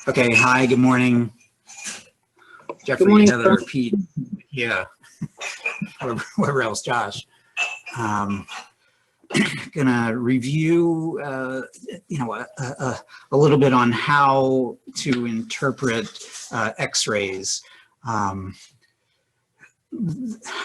Okay, hi, good morning. Good Jeffrey, morning. Heather, Pete, yeah, whoever else, Josh. Gonna review, a little bit on how to interpret X-rays.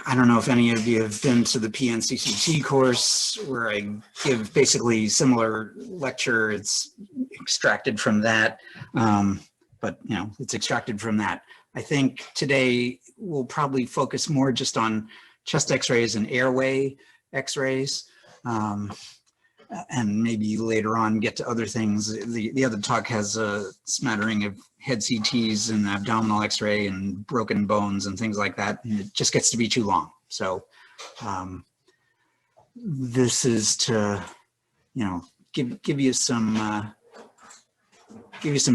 I don't know if any of you have been to the PNCCT course where I give basically similar lecture. It's extracted from that, but it's extracted from that. I think today we'll probably focus more just on chest X-rays and airway X-rays, and maybe later on get to other things. The other talk has a smattering of head CTs and abdominal X-ray and broken bones and things like that, and it just gets to be too long. So this is to give you some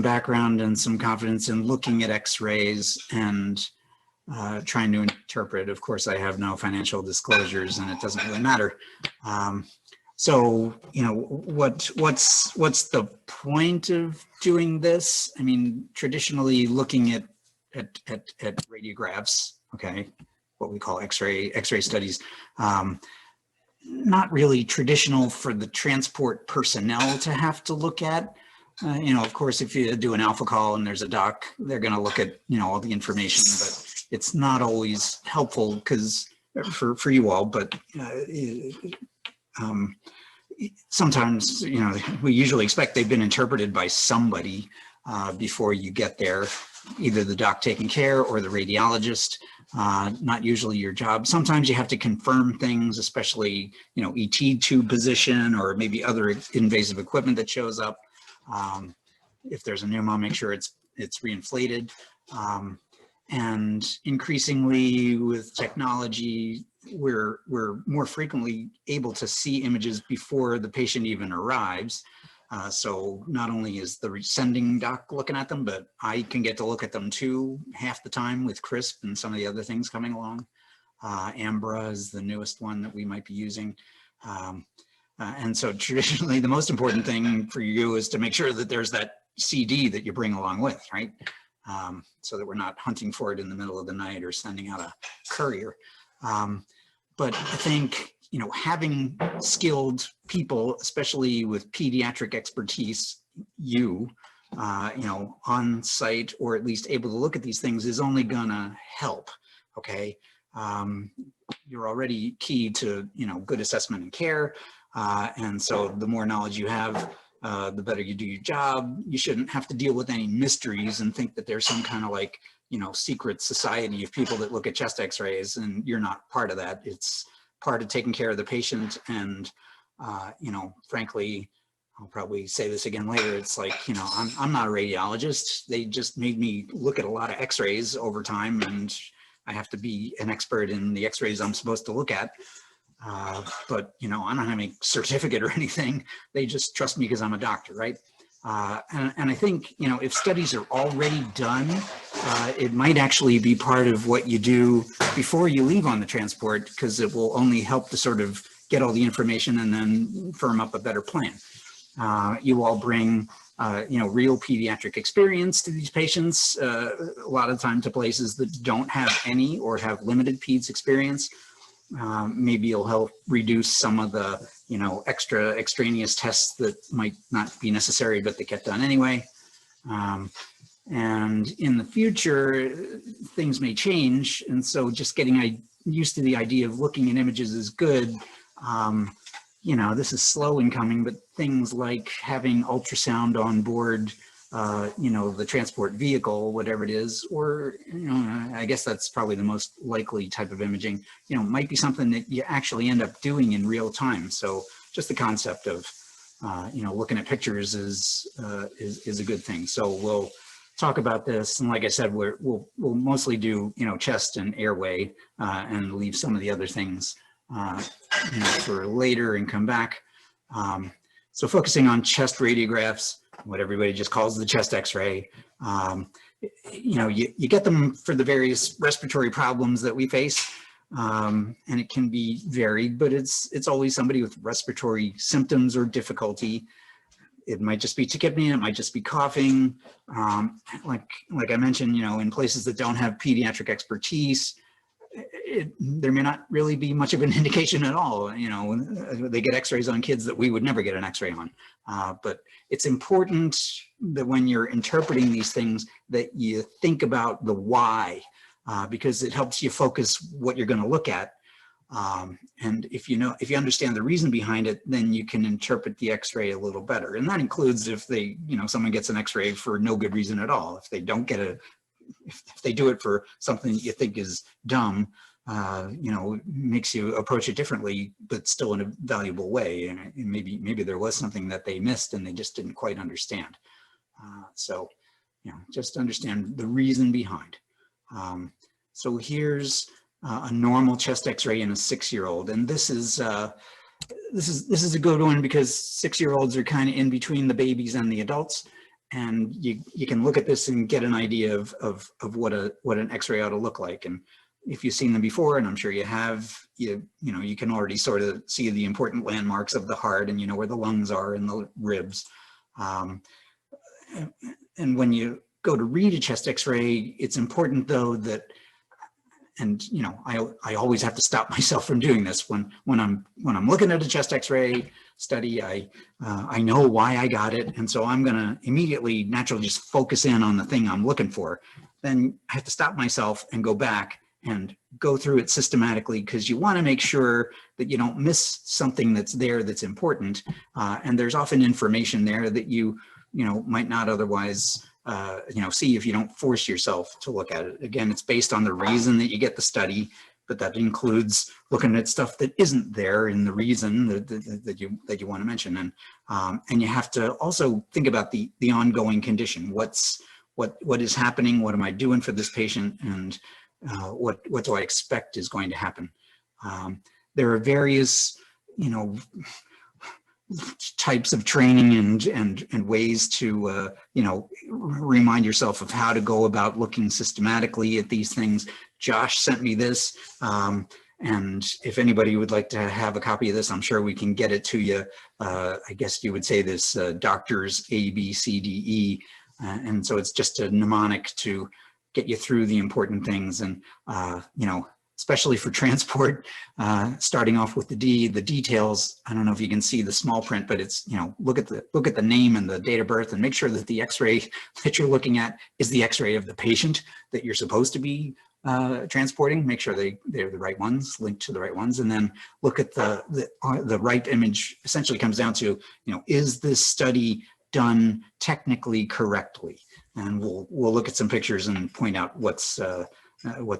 background and some confidence in looking at X-rays and trying to interpret. Of course, I have no financial disclosures, and it doesn't really matter. So, what's the point of doing this? I mean, traditionally looking at radiographs, okay, what we call X-ray studies, not really traditional for the transport personnel to have to look at. Of course, if you do an alpha call and there's a doc, they're going to look at, all the information, but it's not always helpful because for you all, but sometimes, we usually expect they've been interpreted by somebody before you get there, either the doc taking care or the radiologist, not usually your job. Sometimes you have to confirm things, especially, ET tube position or maybe other invasive equipment that shows up. If there's a pneumo, make sure it's reinflated. And increasingly with technology, we're more frequently able to see images before the patient even arrives. So not only is the sending doc looking at them, but I can get to look at them too half the time with CRISP and some of the other things coming along. Ambra is the newest one that we might be using. And so traditionally, the most important thing for you is to make sure that there's that CD that you bring along with, right? So that we're not hunting for it in the middle of the night or sending out a courier. But I think, having skilled people, especially with pediatric expertise, on site or at least able to look at these things is only gonna help, okay? You're already key to, good assessment and care. And so the more knowledge you have, the better you do your job. You shouldn't have to deal with any mysteries and think that there's some kind of secret society of people that look at chest X-rays, and you're not part of that. It's part of taking care of the patient. And, frankly, I'll probably say this again later. It's like, I'm not a radiologist. They just made me look at a lot of X-rays over time, and I have to be an expert in the X-rays I'm supposed to look at. But, I don't have any certificate or anything. They just trust me because I'm a doctor, right? And I think, if studies are already done, it might actually be part of what you do before you leave on the transport, because it will only help to sort of get all the information and then firm up a better plan. You all bring, real pediatric experience to these patients, a lot of time to places that don't have any or have limited peds experience. Maybe it'll help reduce some of the, extra extraneous tests that might not be necessary, but they get done anyway. And in the future, things may change. And so just getting used to the idea of looking at images is good. This is slow in coming, but things like having ultrasound on board, the transport vehicle, whatever it is, or, I guess that's probably the most likely type of imaging, might be something that you actually end up doing in real time. So just the concept of, looking at pictures is a good thing. So we'll talk about this. And like I said, we'll mostly do, chest and airway, and leave some of the other things, for later and come back. So focusing on chest radiographs, what everybody just calls the chest X-ray. You get them for the various respiratory problems that we face, and it can be varied, but it's always somebody with respiratory symptoms or difficulty. It might just be tachypnea, it might just be coughing. Like I mentioned, in places that don't have pediatric expertise, there may not really be much of an indication at all. They get x-rays on kids that we would never get an x-ray on. But it's important that when you're interpreting these things that you think about the why, because it helps you focus what you're going to look at. And if you understand the reason behind it, then you can interpret the x-ray a little better. And that includes if someone gets an x-ray for no good reason at all. If they don't get if they do it for something that you think is dumb, it makes you approach it differently, but still in a valuable way. And maybe there was something that they missed and they just didn't quite understand. So just understand the reason behind. So here's a normal chest X-ray in a 6-year-old, and this is a good one because 6-year-olds are kind of in between the babies and the adults. And you can look at this and get an idea of what an X-ray ought to look like. And if you've seen them before, and I'm sure you have, you can already sort of see the important landmarks of the heart, and where the lungs are and the ribs. And when you go to read a chest X-ray, it's important though that, and I always have to stop myself from doing this when I'm looking at a chest X-ray study. I know why I got it, and so I'm going to immediately naturally just focus in on the thing I'm looking for. Then I have to stop myself and go back and go through it systematically, because you want to make sure that you don't miss something that's there that's important. And there's often information there that you might not otherwise see if you don't force yourself to look at it. Again, it's based on the reason that you get the study, but that includes looking at stuff that isn't there in the reason that you want to mention. And you have to also think about the ongoing condition. What is happening? What am I doing for this patient? And what do I expect is going to happen? There are various, types of training and ways to remind yourself of how to go about looking systematically at these things. Josh sent me this, and if anybody would like to have a copy of this, I'm sure we can get it to you. I guess you would say this doctors A, B, C, D, E, and so it's just a mnemonic to get you through the important things. And especially for transport, starting off with the D, the details. I don't know if you can see the small print, but it's, look at the name and the date of birth, and make sure that the X-ray that you're looking at is the X-ray of the patient that you're supposed to be transporting. Make sure they're the right ones, linked to the right ones, and then look at the right image. Essentially comes down to, is this study done technically correctly? And we'll look at some pictures and point out what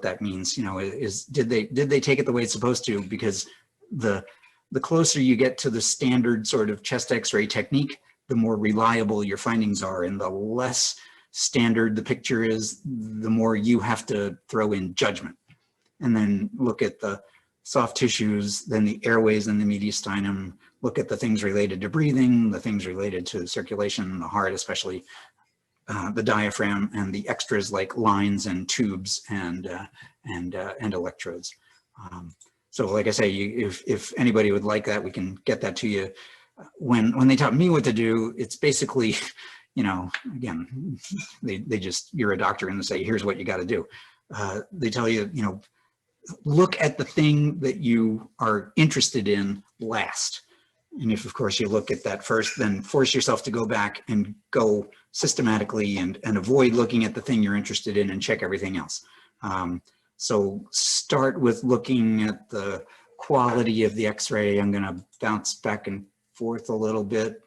that means. Did they take it the way it's supposed to? Because the closer you get to the standard sort of chest X-ray technique, the more reliable your findings are, and the less standard the picture is, the more you have to throw in judgment. And then look at the soft tissues, then the airways and the mediastinum. Look at the things related to breathing, the things related to circulation, the heart, especially the diaphragm, and the extras like lines and tubes and electrodes. So like I say, if anybody would like that, we can get that to you. When they taught me what to do, it's basically, again, you're a doctor and they say, here's what you got to do. They tell you, look at the thing that you are interested in last. And if, of course, you look at that first, then force yourself to go back and go systematically and avoid looking at the thing you're interested in and check everything else. So start with looking at the quality of the X-ray. I'm going to bounce back and forth a little bit.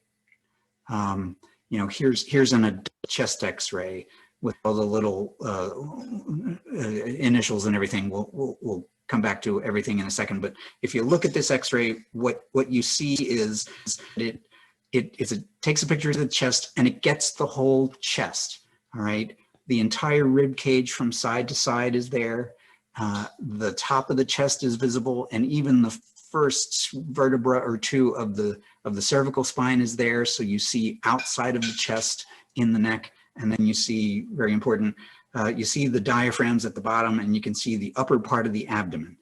Here's an adult chest X-ray with all the little initials and everything. We'll come back to everything in a second, but if you look at this X-ray, what you see is it takes a picture of the chest and it gets the whole chest. All right, the entire rib cage from side to side is there. The top of the chest is visible, and even the first vertebra or two of the cervical spine is there. So you see outside of the chest in the neck, and then you see, very important, you see the diaphragms at the bottom, and you can see the upper part of the abdomen.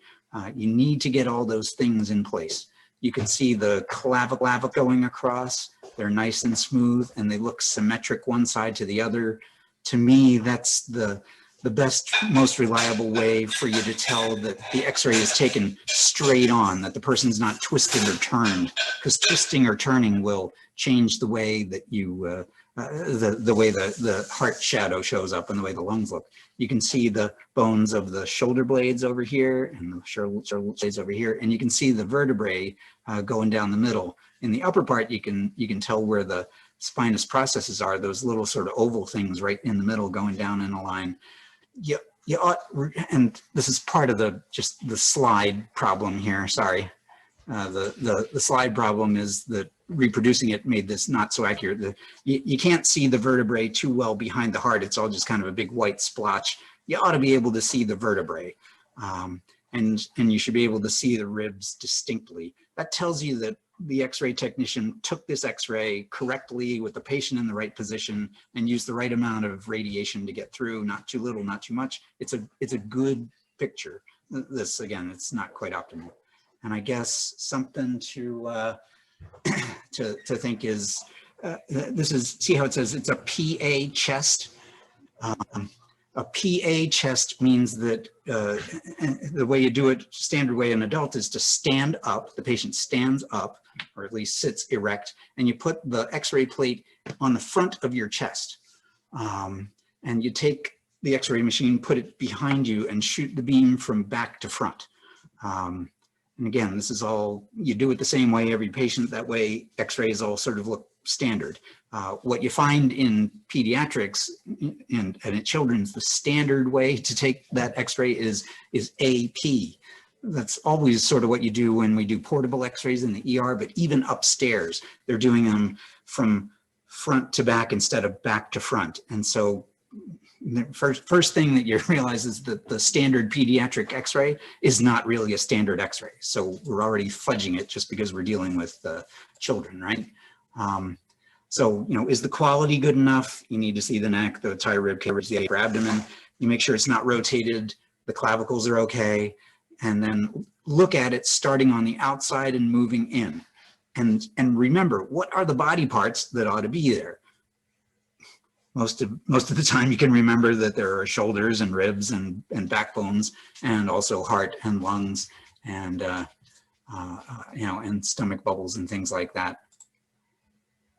You need to get all those things in place. You can see the clavicle going across. They're nice and smooth, and they look symmetric one side to the other. To me, that's the best, most reliable way for you to tell that the x-ray is taken straight on, that the person's not twisted or turned, because twisting or turning will change the way that you, the way the heart shadow shows up and the way the lungs look. You can see the bones of the shoulder blades over here and the shoulder blades over here, and you can see the vertebrae going down the middle. In the upper part, you can tell where the spinous processes are, those little sort of oval things right in the middle going down in a line. You ought, and this is part of the slide problem here. Sorry, the slide problem is that reproducing it made this not so accurate. You can't see the vertebrae too well behind the heart. It's all just kind of a big white splotch. You ought to be able to see the vertebrae, and you should be able to see the ribs distinctly. That tells you that the x-ray technician took this x-ray correctly with the patient in the right position and used the right amount of radiation to get through, not too little, not too much. It's a good picture. This, again, it's not quite optimal. And I guess something to think is, this is, see how it says it's a PA chest? A PA chest means that the way you do it, standard way in adult, is to stand up. The patient stands up, or at least sits erect, and you put the x-ray plate on the front of your chest. And you take the x-ray machine, put it behind you, and shoot the beam from back to front. And again, this is all, you do it the same way every patient. That way x-rays all sort of look standard. What you find in pediatrics and in children's, the standard way to take that x-ray is AP. That's always sort of what you do when we do portable x-rays in the ER, but even upstairs, they're doing them from front to back instead of back to front. And so the first thing that you realize is that the standard pediatric x-ray is not really a standard x-ray. So we're already fudging it just because we're dealing with children, right? So, you know, is the quality good enough? You need to see the neck, the entire rib cage, the upper abdomen. You make sure it's not rotated, the clavicles are okay, and then look at it starting on the outside and moving in. And remember, what are the body parts that ought to be there? Most of the time you can remember that there are shoulders and ribs and backbones, and also heart and lungs and, you know, and stomach bubbles and things like that.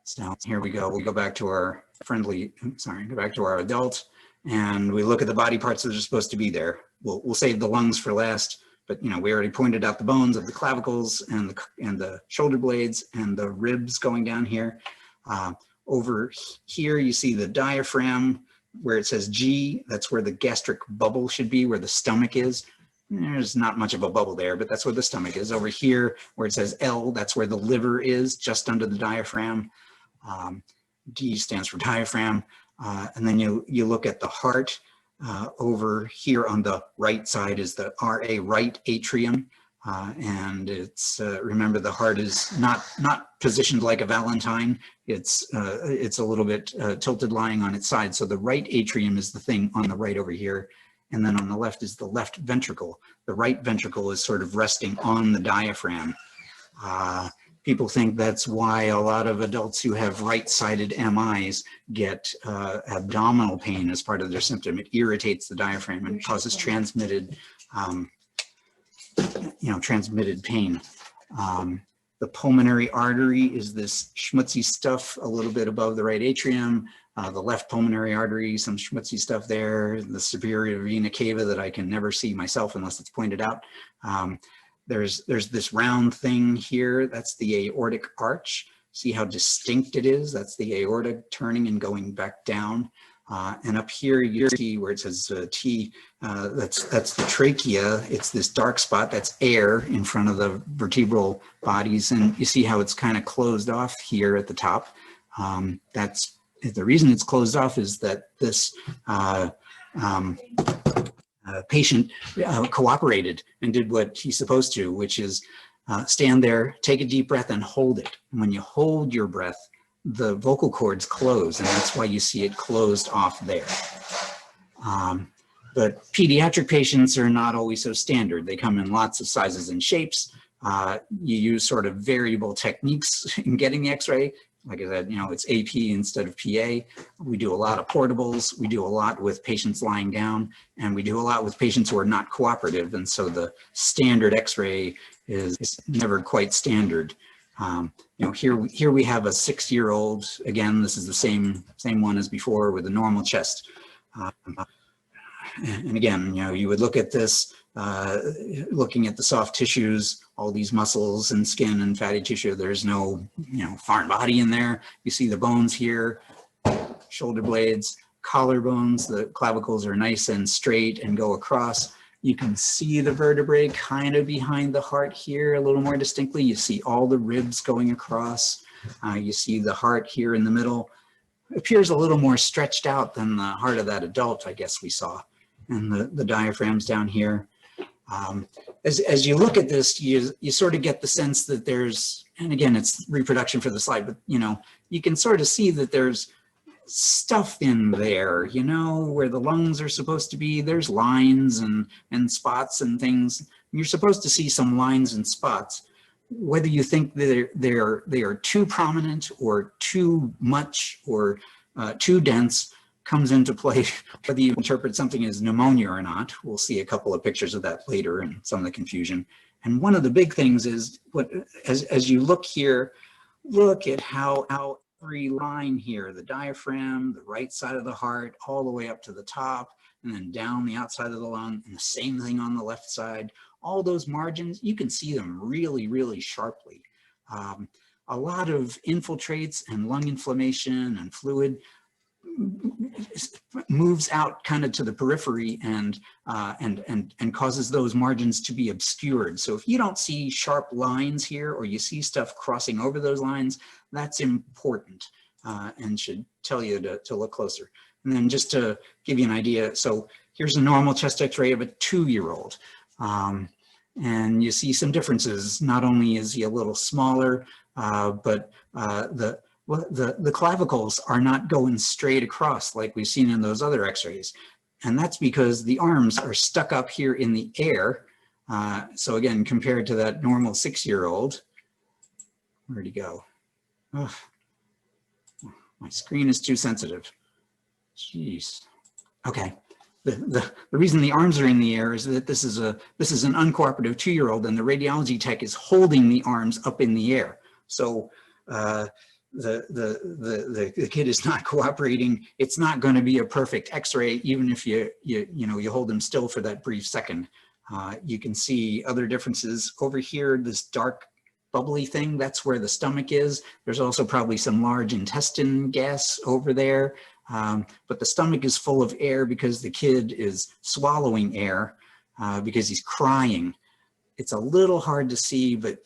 So here we go. We go back to our go back to our adult, and we look at the body parts that are supposed to be there. We'll save the lungs for last, but you know, we already pointed out the bones of the clavicles and the shoulder blades and the ribs going down here. Over here, you see the diaphragm where it says G. That's where the gastric bubble should be, where the stomach is. There's not much of a bubble there, but that's where the stomach is. Over here, where it says L, that's where the liver is, just under the diaphragm. D stands for diaphragm. And then you look at the heart. Over here on the right side is the RA, right atrium. And it's, remember, the heart is not positioned like a Valentine. It's a little bit tilted, lying on its side. So the right atrium is the thing on the right over here. And then on the left is the left ventricle. The right ventricle is sort of resting on the diaphragm. People think that's why a lot of adults who have right-sided MIs get abdominal pain as part of their symptom. It irritates the diaphragm and causes transmitted, transmitted pain. The pulmonary artery is this schmutzy stuff a little bit above the right atrium. The left pulmonary artery, some schmutzy stuff there. The superior vena cava that I can never see myself unless it's pointed out. There's this round thing here. That's the aortic arch. See how distinct it is? That's the aorta turning and going back down. And up here you see where it says T, that's the trachea. It's this dark spot, that's air in front of the vertebral bodies. And you see how it's kind of closed off here at the top. That's the reason it's closed off is that this patient cooperated and did what he's supposed to, which is stand there, take a deep breath and hold it. And when you hold your breath, the vocal cords close, and that's why you see it closed off there. But pediatric patients are not always so standard. They come in lots of sizes and shapes. You use sort of variable techniques in getting the x-ray. like I said, it's AP instead of PA. We do a lot of portables. We do a lot with patients lying down, and we do a lot with patients who are not cooperative. And so the standard X-ray is never quite standard. Here we have a 6-year-old. Again, this is the same one as before with a normal chest. And again, you would look at this, looking at the soft tissues, all these muscles and skin and fatty tissue. There's no, foreign body in there. You see the bones here, shoulder blades, collarbones. The clavicles are nice and straight and go across. You can see the vertebrae kind of behind the heart here a little more distinctly. You see all the ribs going across. You see the heart here in the middle. It appears a little more stretched out than the heart of that adult, I guess we saw. And the diaphragms down here. As you look at this, you sort of get the sense that there's, and again, it's reproduction for the slide, but you can sort of see that there's stuff in there, where the lungs are supposed to be. There's lines and spots and things. You're supposed to see some lines and spots. Whether you think they are too prominent or too much or too dense comes into play, whether you interpret something as pneumonia or not. We'll see a couple of pictures of that later and some of the confusion. And one of the big things is, as you look here, look at how every line here, the diaphragm, the right side of the heart, all the way up to the top, and then down the outside of the lung, and the same thing on the left side. All those margins, you can see them really, really sharply. A lot of infiltrates and lung inflammation and fluid moves out kind of to the periphery and causes those margins to be obscured. So if you don't see sharp lines here, or you see stuff crossing over those lines, that's important and should tell you to look closer. And then just to give you an idea, so here's a normal chest X-ray of a 2-year-old. And you see some differences. Not only is he a little smaller, but the clavicles are not going straight across like we've seen in those other X-rays. And that's because the arms are stuck up here in the air. So again, compared to that normal 6-year-old, where'd he go? Oh, my screen is too sensitive. Jeez. Okay. The reason the arms are in the air is that this is an uncooperative 2-year-old, and the radiology tech is holding the arms up in the air. So the kid is not cooperating. It's not going to be a perfect X-ray, even if you hold him still for that brief second. You can see other differences over here. This dark bubbly thing, that's where the stomach is. There's also probably some large intestine gas over there. But the stomach is full of air because the kid is swallowing air because he's crying. It's a little hard to see, but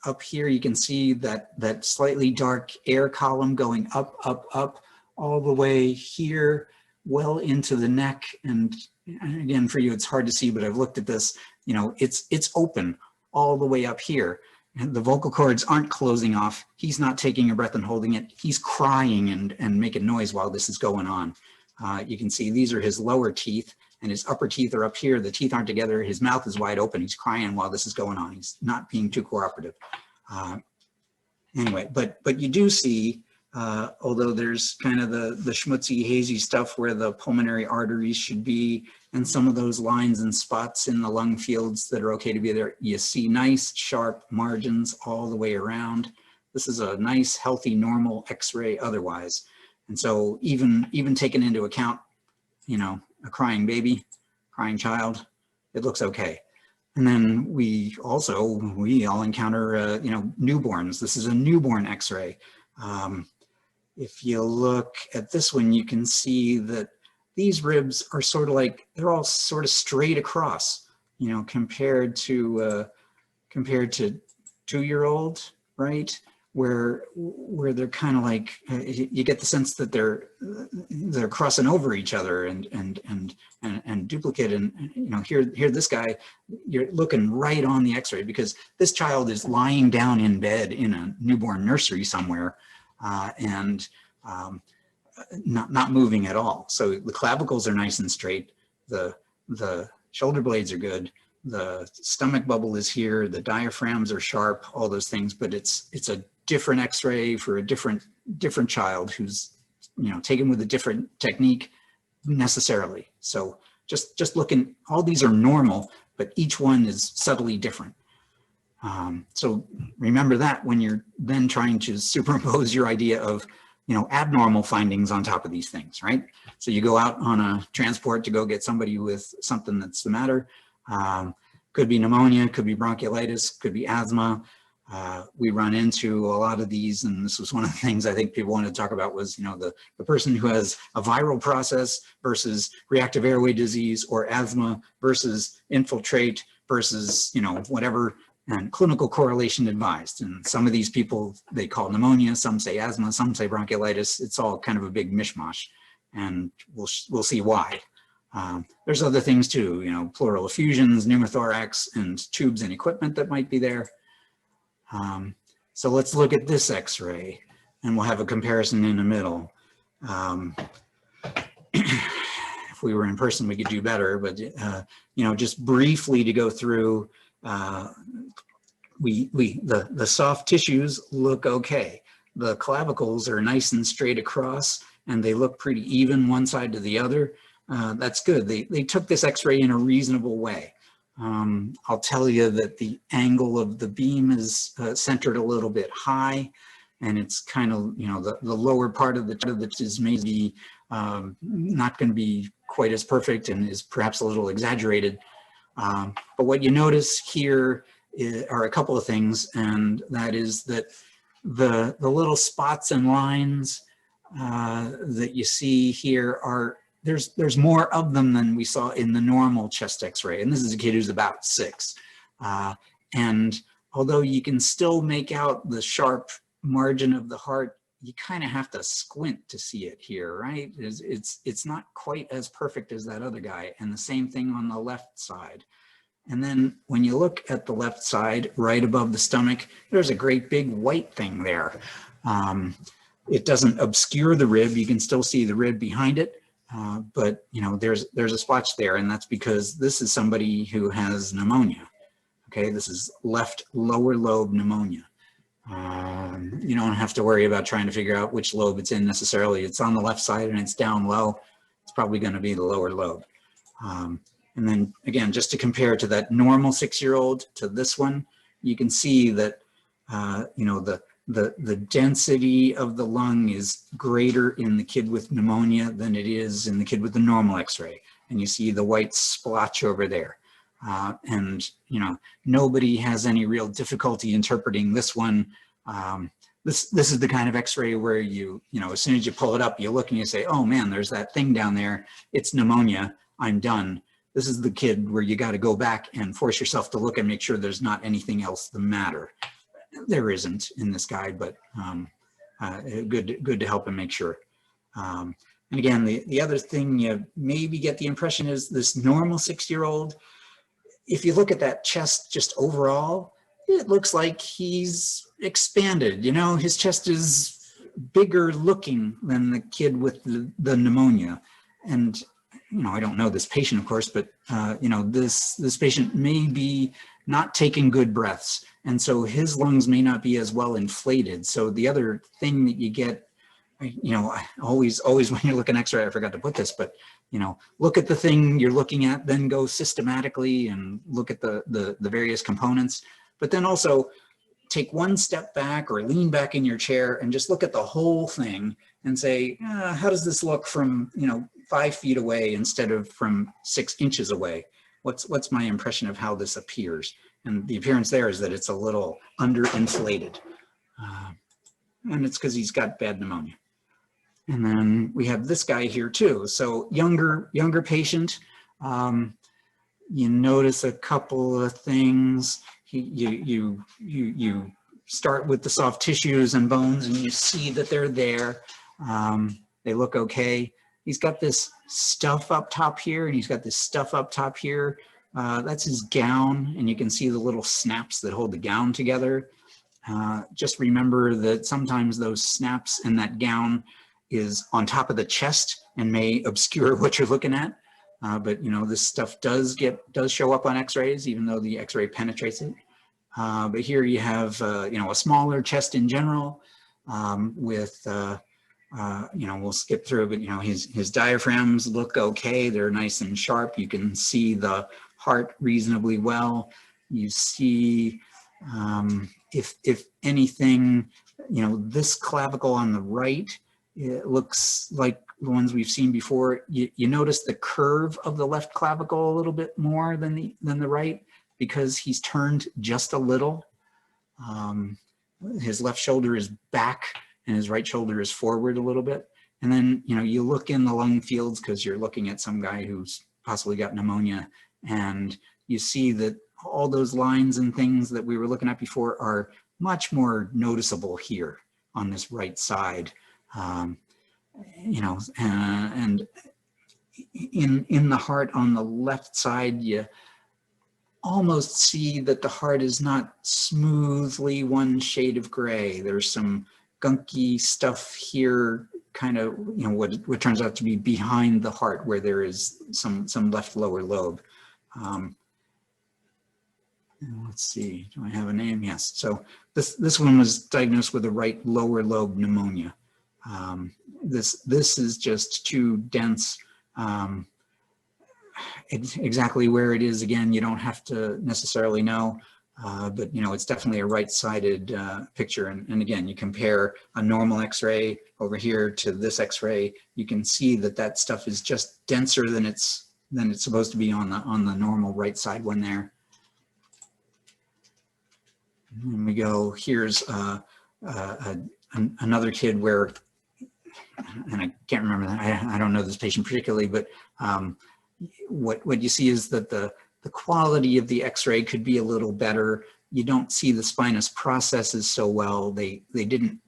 up here you can see that slightly dark air column going up, up, up, all the way here, well into the neck. And again, for you, it's hard to see, but I've looked at this, it's open all the way up here. And the vocal cords aren't closing off. He's not taking a breath and holding it. He's crying and making noise while this is going on. You can see these are his lower teeth, and his upper teeth are up here. The teeth aren't together. His mouth is wide open. He's crying while this is going on. He's not being too cooperative. Anyway, but you do see, although there's kind of the schmutzy, hazy stuff where the pulmonary arteries should be, and some of those lines and spots in the lung fields that are okay to be there, you see nice, sharp margins all the way around. This is a nice, healthy, normal X-ray otherwise. And so even taking into account, a crying baby, crying child, it looks okay. And then we all encounter, newborns. This is a newborn X-ray. If you look at this one, you can see that these ribs are sort of like, they're all sort of straight across, compared to 2-year-old, right? Where they're kind of like, you get the sense that they're crossing over each other and duplicate. And here this guy, you're looking right on the X-ray because this child is lying down in bed in a newborn nursery somewhere and not moving at all. So the clavicles are nice and straight. The shoulder blades are good. The stomach bubble is here. The diaphragms are sharp, all those things, but it's a different X-ray for a different different child who's, taken with a different technique necessarily. So just looking, all these are normal, but each one is subtly different. So remember that when you're then trying to superimpose your idea of, abnormal findings on top of these things, right? So you go out on a transport to go get somebody with something that's the matter. Could be pneumonia, could be bronchiolitis, could be asthma. We run into a lot of these, and this was one of the things I think people wanted to talk about was, the person who has a viral process versus reactive airway disease or asthma versus infiltrate versus, whatever, and clinical correlation advised. And some of these people, they call pneumonia, some say asthma, some say bronchiolitis. It's all kind of a big mishmash, and we'll see why. There's other things too, pleural effusions, pneumothorax, and tubes and equipment that might be there. So let's look at this X-ray, and we'll have a comparison in the middle. If we were in person, we could do better, but just briefly to go through, the soft tissues look okay. The clavicles are nice and straight across, and they look pretty even one side to the other. That's good. They took this X-ray in a reasonable way. I'll tell you that the angle of the beam is centered a little bit high, and it's kind of, the lower part of the is maybe not going to be quite as perfect and is perhaps a little exaggerated. But what you notice here are a couple of things, and that is that the little spots and lines that you see here are, there's more of them than we saw in the normal chest X-ray. And this is a kid who's about 6. And although you can still make out the sharp margin of the heart, you kind of have to squint to see it here, right? It's not quite as perfect as that other guy. And the same thing on the left side. And then when you look at the left side, right above the stomach, there's a great big white thing there. It doesn't obscure the rib. You can still see the rib behind it. But there's a splotch there, and that's because this is somebody who has pneumonia. Okay, this is left lower lobe pneumonia. You don't have to worry about trying to figure out which lobe it's in necessarily. It's on the left side and it's down low. It's probably going to be the lower lobe. And then again, just to compare to that normal 6-year-old to this one, you can see that the density of the lung is greater in the kid with pneumonia than it is in the kid with the normal X-ray. And you see the white splotch over there. And nobody has any real difficulty interpreting this one. This is the kind of X-ray where as soon as you pull it up, you look and you say, oh man, there's that thing down there. It's pneumonia. I'm done. This is the kid where you got to go back and force yourself to look and make sure there's not anything else the matter. There isn't in this guy, but good to help him make sure. And again, the other thing you maybe get the impression is this normal 6-year-old, if you look at that chest just overall, it looks like he's expanded. His chest is bigger looking than the kid with the pneumonia. And I don't know this patient, of course, but this patient may be not taking good breaths, and so his lungs may not be as well inflated. So the other thing that you get, always when you're looking X-ray, I forgot to put this, but look at the thing you're looking at, then go systematically and look at the various components, but then also take one step back or lean back in your chair and just look at the whole thing and say, how does this look from 5 feet away instead of from 6 inches away? What's my impression of how this appears? And the appearance there is that it's a little underinflated. And it's because he's got bad pneumonia. And then we have this guy here too. So younger patient. You notice a couple of things. You start with the soft tissues and bones, and you see that they're there. They look okay. He's got this stuff up top here, and he's got this stuff up top here. That's his gown, and you can see the little snaps that hold the gown together. Just remember that sometimes those snaps and that gown is on top of the chest and may obscure what you're looking at. But this stuff does show up on X-rays, even though the X-ray penetrates it. But here you have a smaller chest in general. with, you know, we'll skip through, but, you know, his diaphragms look okay. They're nice and sharp. You can see the heart reasonably well. You see, if anything, you know, this clavicle on the right, it looks like the ones we've seen before. You notice the curve of the left clavicle a little bit more than the right, because he's turned just a little. His left shoulder is back and his right shoulder is forward a little bit. And then, you know, you look in the lung fields because you're looking at some guy who's possibly got pneumonia, and you see that all those lines and things that we were looking at before are much more noticeable here on this right side. You know, and in the heart on the left side, you almost see that the heart is not smoothly one shade of gray. There's some gunky stuff here, kind of, you know, what turns out to be behind the heart, where there is some left lower lobe. Let's see, do I have a name? Yes. So this one was diagnosed with a right lower lobe pneumonia. This is just too dense. Exactly where it is, again, you don't have to necessarily know, but, you know, it's definitely a right-sided picture. And again, you compare a normal X-ray over here to this X-ray, you can see that that stuff is just denser than it's supposed to be on the normal right side one there. And we go, here's another kid where, and I can't remember that, I don't know this patient particularly, but what you see is that the quality of the X-ray could be a little better. You don't see the spinous processes so well. They didn't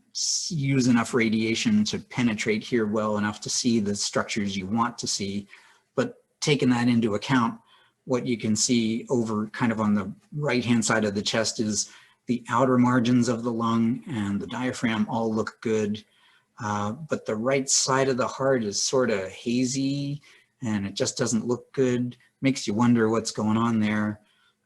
use enough radiation to penetrate here well enough to see the structures you want to see. But taking that into account, what you can see over kind of on the right-hand side of the chest is the outer margins of the lung and the diaphragm all look good. But the right side of the heart is sort of hazy, and it just doesn't look good. Makes you wonder what's going on there.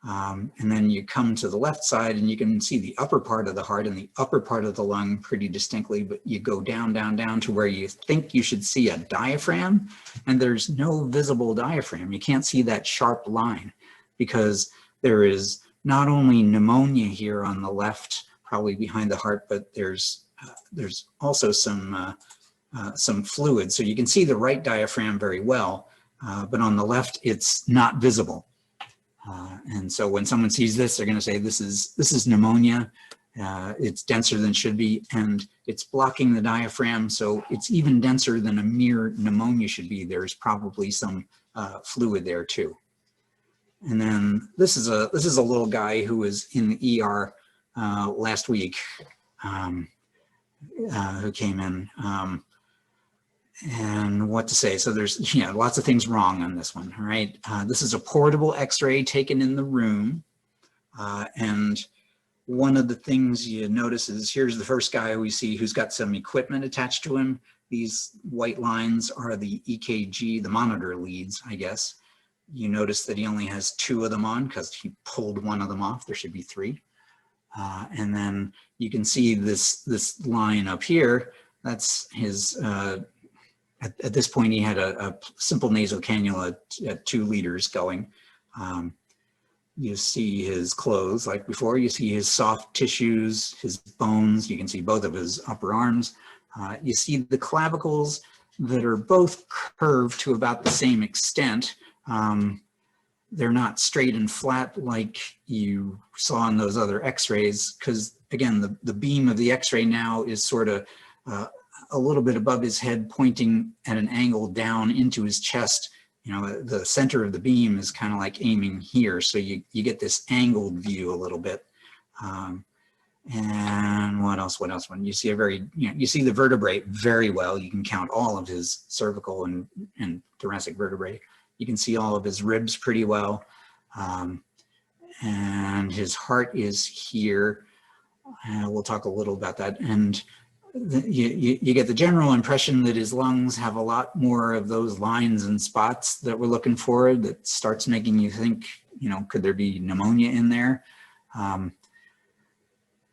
And then you come to the left side and you can see the upper part of the heart and the upper part of the lung pretty distinctly, but you go down, down, down to where you think you should see a diaphragm, and there's no visible diaphragm. You can't see that sharp line because there is not only pneumonia here on the left, probably behind the heart, but there's also some fluid. So you can see the right diaphragm very well, but on the left, it's not visible. And so when someone sees this, they're going to say, this is pneumonia. It's denser than it should be, and it's blocking the diaphragm. So it's even denser than a mere pneumonia should be. There's probably some fluid there too. And then this is a little guy who was in the ER last week, who came in. And what to say? So there's, you know, lots of things wrong on this one, right? This is a portable X-ray taken in the room. And one of the things you notice is here's the first guy we see who's got some equipment attached to him. These white lines are the EKG, the monitor leads, I guess. You notice that he only has 2 of them on because he pulled one of them off. There should be 3. And then you can see this line up here. That's his, at this point, he had a simple nasal cannula at 2 liters going. You see his clothes like before. You see his soft tissues, his bones. You can see both of his upper arms. You see the clavicles that are both curved to about the same extent. They're not straight and flat like you saw in those other X-rays, because again, the beam of the X-ray now is sort of a little bit above his head, pointing at an angle down into his chest. You know, the center of the beam is kind of like aiming here, so you get this angled view a little bit. And what else? When you see you see the vertebrae very well. You can count all of his cervical and thoracic vertebrae. You can see all of his ribs pretty well. And his heart is here. We'll talk a little about that. And you get the general impression that his lungs have a lot more of those lines and spots that we're looking for, that starts making you think, you know, could there be pneumonia in there?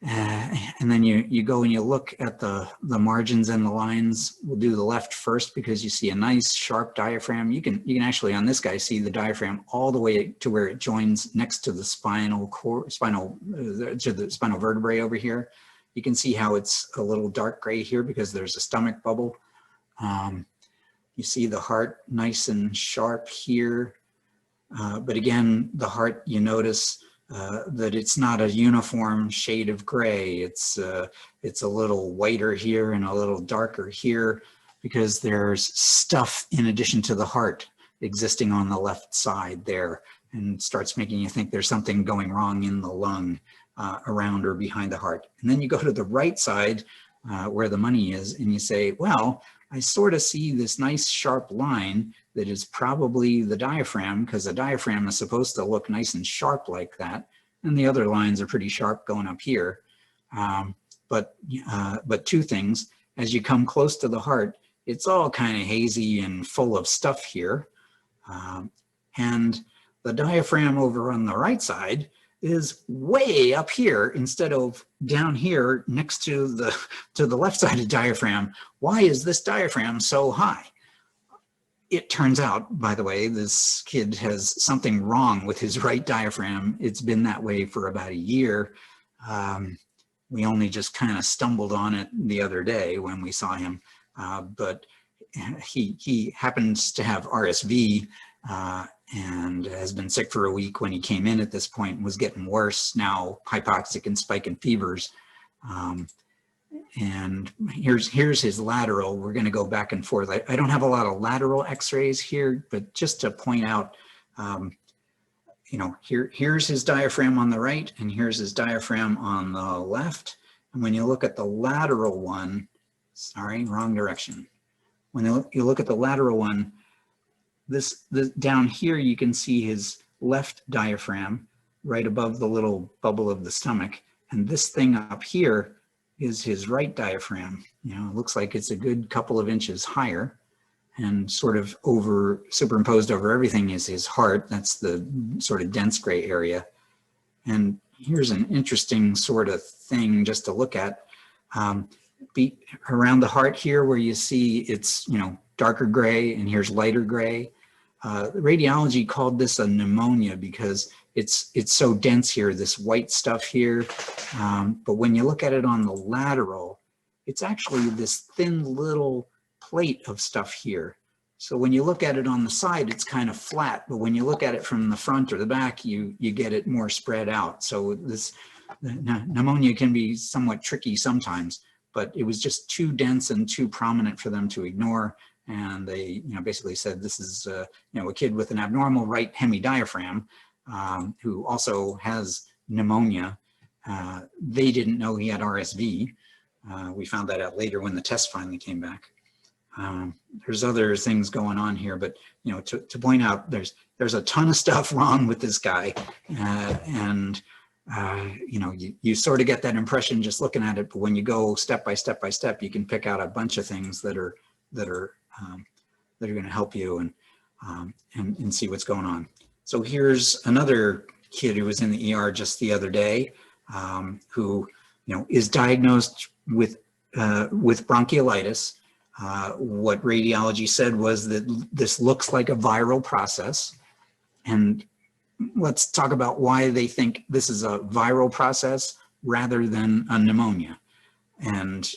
And then you go and you look at the margins and the lines. We'll do the left first because you see a nice sharp diaphragm. You can actually on this guy see the diaphragm all the way to where it joins next to the spinal cord, to the spinal vertebrae over here. You can see how it's a little dark gray here because there's a stomach bubble. You see the heart nice and sharp here. But again, the heart, you notice that it's not a uniform shade of gray. It's a little whiter here and a little darker here because there's stuff in addition to the heart existing on the left side there, and starts making you think there's something going wrong in the lung around or behind the heart. And then you go to the right side where the money is and you say, well, I sort of see this nice sharp line that is probably the diaphragm, because the diaphragm is supposed to look nice and sharp like that. And the other lines are pretty sharp going up here. But two things, as you come close to the heart, it's all kind of hazy and full of stuff here. And the diaphragm over on the right side is way up here instead of down here next to the left side of the diaphragm. Why is this diaphragm so high? It turns out, by the way, this kid has something wrong with his right diaphragm. It's been that way for about a year. We only just kind of stumbled on it the other day when we saw him, but he happens to have RSV and has been sick for a week when he came in at this point and was getting worse, now hypoxic and spiking fevers. And here's his lateral. We're going to go back and forth. I don't have a lot of lateral x-rays here, but just to point out, you know, here's his diaphragm on the right and here's his diaphragm on the left. And when you look at the lateral one, sorry, wrong direction. When you look at the lateral one, this down here, you can see his left diaphragm right above the little bubble of the stomach. And this thing up here is his right diaphragm. You know, it looks like it's a good couple of inches higher, and sort of superimposed over everything is his heart. That's the sort of dense gray area. And here's an interesting sort of thing just to look at. Around the heart here where you see it's, you know, darker gray and here's lighter gray. Radiology called this a pneumonia because it's so dense here, this white stuff here. But when you look at it on the lateral, it's actually this thin little plate of stuff here. So when you look at it on the side, it's kind of flat, but when you look at it from the front or the back, you get it more spread out. So this pneumonia can be somewhat tricky sometimes, but it was just too dense and too prominent for them to ignore. And they, you know, basically said this is, you know, a kid with an abnormal right hemidiaphragm who also has pneumonia. They didn't know he had RSV. We found that out later when the test finally came back. There's other things going on here, but, you know, to point out, there's a ton of stuff wrong with this guy. You know, you sort of get that impression just looking at it, but when you go step by step by step, you can pick out a bunch of things that are going to help you and see what's going on. So here's another kid who was in the ER just the other day, who, you know, is diagnosed with bronchiolitis. What radiology said was that this looks like a viral process, and let's talk about why they think this is a viral process rather than a pneumonia. And,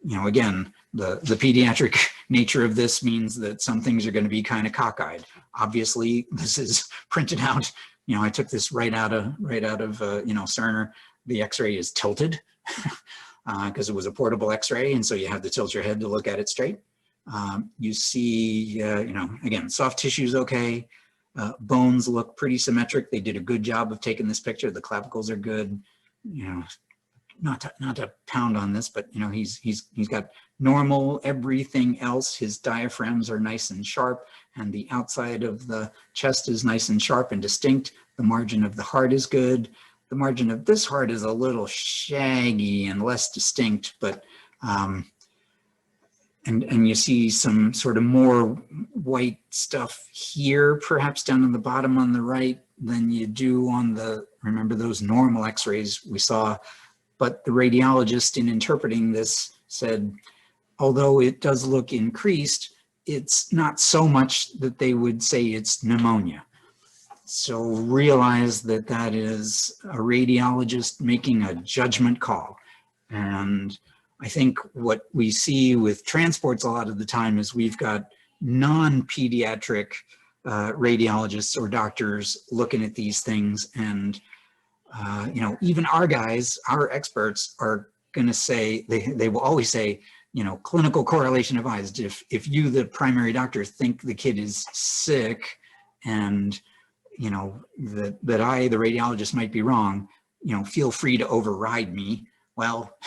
you know, again, the pediatric nature of this means that some things are going to be kind of cockeyed. Obviously, this is printed out. You know, I took this right out of you know, Cerner. The X-ray is tilted because it was a portable X-ray, and so you have to tilt your head to look at it straight. You see, you know, again, soft tissue's okay. Bones look pretty symmetric. They did a good job of taking this picture. The clavicles are good. You know, not to pound on this, but, you know, he's got normal everything else. His diaphragms are nice and sharp, and the outside of the chest is nice and sharp and distinct. The margin of the heart is good. The margin of this heart is a little shaggy and less distinct, but and you see some sort of more white stuff here, perhaps down on the bottom on the right, than you do on the, remember those normal x-rays we saw. but the radiologist in interpreting this said, although it does look increased, it's not so much that they would say it's pneumonia. So realize that that is a radiologist making a judgment call. And I think what we see with transports a lot of the time is we've got non-pediatric radiologists or doctors looking at these things, and you know, even our guys, our experts are going to say, they will always say, you know, clinical correlation advised. If you, the primary doctor, think the kid is sick, and you know that I, the radiologist, might be wrong, you know, feel free to override me. Well,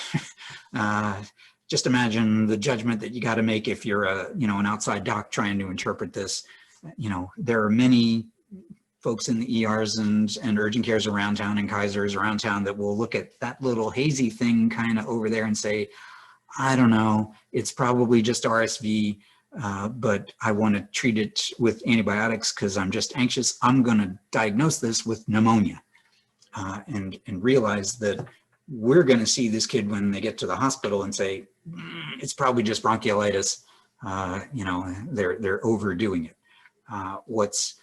just imagine the judgment that you got to make if you're a, you know, an outside doc trying to interpret this. You know, there are many folks in the ERs and urgent cares around town and Kaisers around town that will look at that little hazy thing kind of over there and say, I don't know, it's probably just RSV, but I want to treat it with antibiotics because I'm just anxious. I'm going to diagnose this with pneumonia, and realize that we're going to see this kid when they get to the hospital and say, it's probably just bronchiolitis. You know, they're overdoing it. What's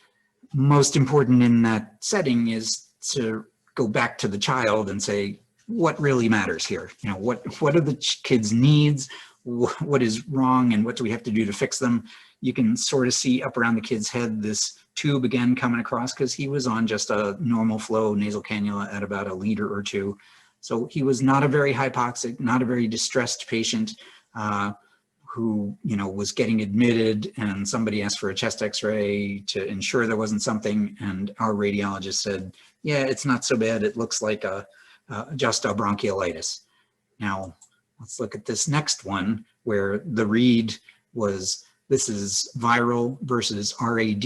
most important in that setting is to go back to the child and say, what really matters here? You know, what are the kids' needs? What is wrong, and what do we have to do to fix them? You can sort of see up around the kid's head this tube again coming across, because he was on just a normal flow nasal cannula at about 1 liter or 2. So he was not a very hypoxic, not a very distressed patient who, you know, was getting admitted, and somebody asked for a chest x-ray to ensure there wasn't something, and our radiologist said, yeah, it's not so bad. It looks like just a bronchiolitis. Now, let's look at this next one where the read was, this is viral versus RAD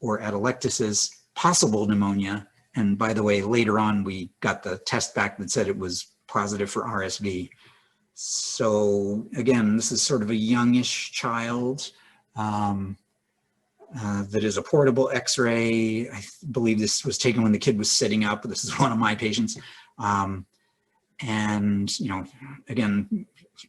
or atelectasis, possible pneumonia. And by the way, later on, we got the test back that said it was positive for RSV. So again, this is sort of a youngish child that is a portable x-ray. I believe this was taken when the kid was sitting up. This is one of my patients. And, you know, again,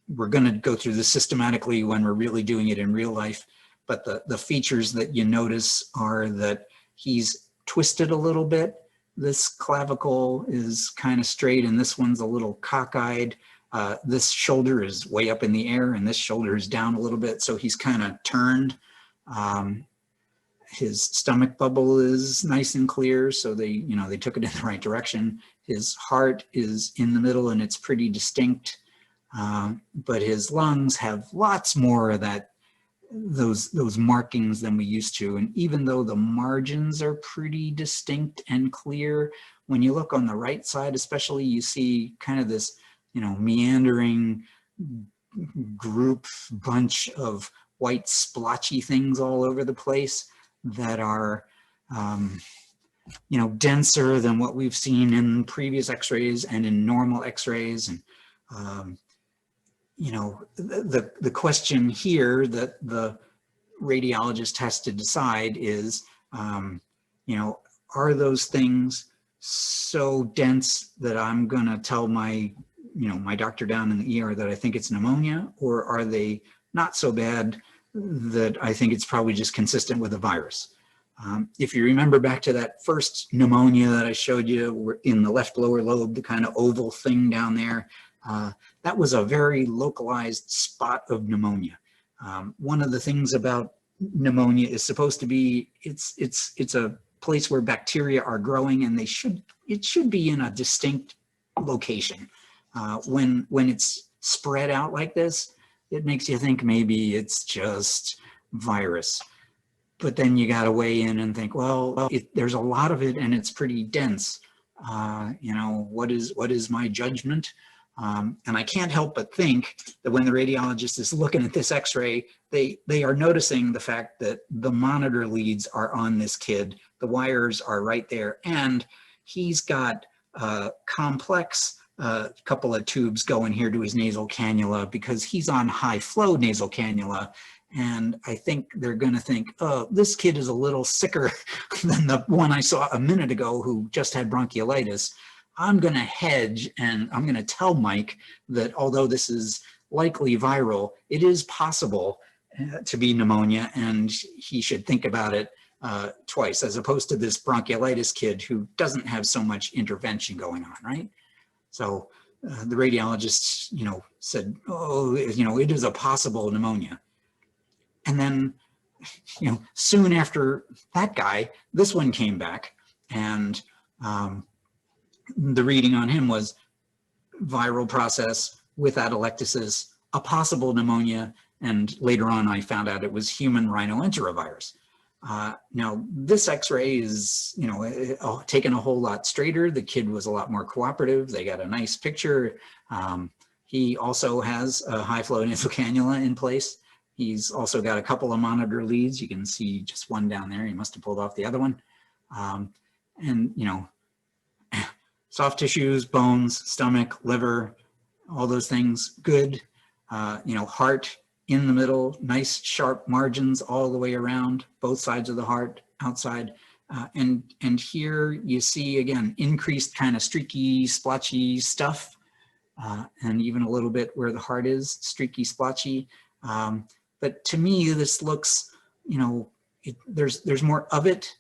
we're going to go through this systematically when we're really doing it in real life. But the features that you notice are that he's twisted a little bit. This clavicle is kind of straight, and this one's a little cockeyed. This shoulder is way up in the air, and this shoulder is down a little bit. So he's kind of turned. His stomach bubble is nice and clear, so they took it in the right direction. His heart is in the middle, and it's pretty distinct, but his lungs have lots more of those markings than we used to. And even though the margins are pretty distinct and clear, when you look on the right side, especially, you see kind of this, you know, meandering group bunch of white splotchy things all over the place that are, you know, denser than what we've seen in previous x-rays and in normal x-rays. And, you know, the question here that the radiologist has to decide is, you know, are those things so dense that I'm going to tell my doctor down in the ER that I think it's pneumonia, or are they not so bad that I think it's probably just consistent with a virus? If you remember back to that first pneumonia that I showed you in the left lower lobe, the kind of oval thing down there, that was a very localized spot of pneumonia. One of the things about pneumonia is supposed to be, it's a place where bacteria are growing, and it should be in a distinct location. When it's spread out like this, it makes you think maybe it's just virus. But then you got to weigh in and think, well, there's a lot of it, and it's pretty dense. You know, what is my judgment? And I can't help but think that when the radiologist is looking at this x-ray, they are noticing the fact that the monitor leads are on this kid. The wires are right there, and he's got complex couple of tubes going here to his nasal cannula because he's on high flow nasal cannula. And I think they're going to think, oh, this kid is a little sicker than the one I saw a minute ago who just had bronchiolitis. I'm going to hedge and I'm going to tell Mike that although this is likely viral, it is possible to be pneumonia, and he should think about it twice, as opposed to this bronchiolitis kid who doesn't have so much intervention going on, right? So the radiologist, said, oh, it is a possible pneumonia. And then, soon after that guy, this one came back, and the reading on him was viral process with atelectasis, a possible pneumonia, and later on I found out it was human rhinoenterovirus. Now this X-ray is, taken a whole lot straighter. The kid was a lot more cooperative. They got a nice picture. He also has a high flow nasal cannula in place. He's also got a couple of monitor leads. You can see just one down there. He must have pulled off the other one. And, soft tissues, bones, stomach, liver, all those things, good. Heart in the middle, nice sharp margins all the way around, both sides of the heart, outside. And here you see, again, increased kind of streaky, splotchy stuff, and even a little bit where the heart is, streaky, splotchy. But to me, this looks, there's more of it.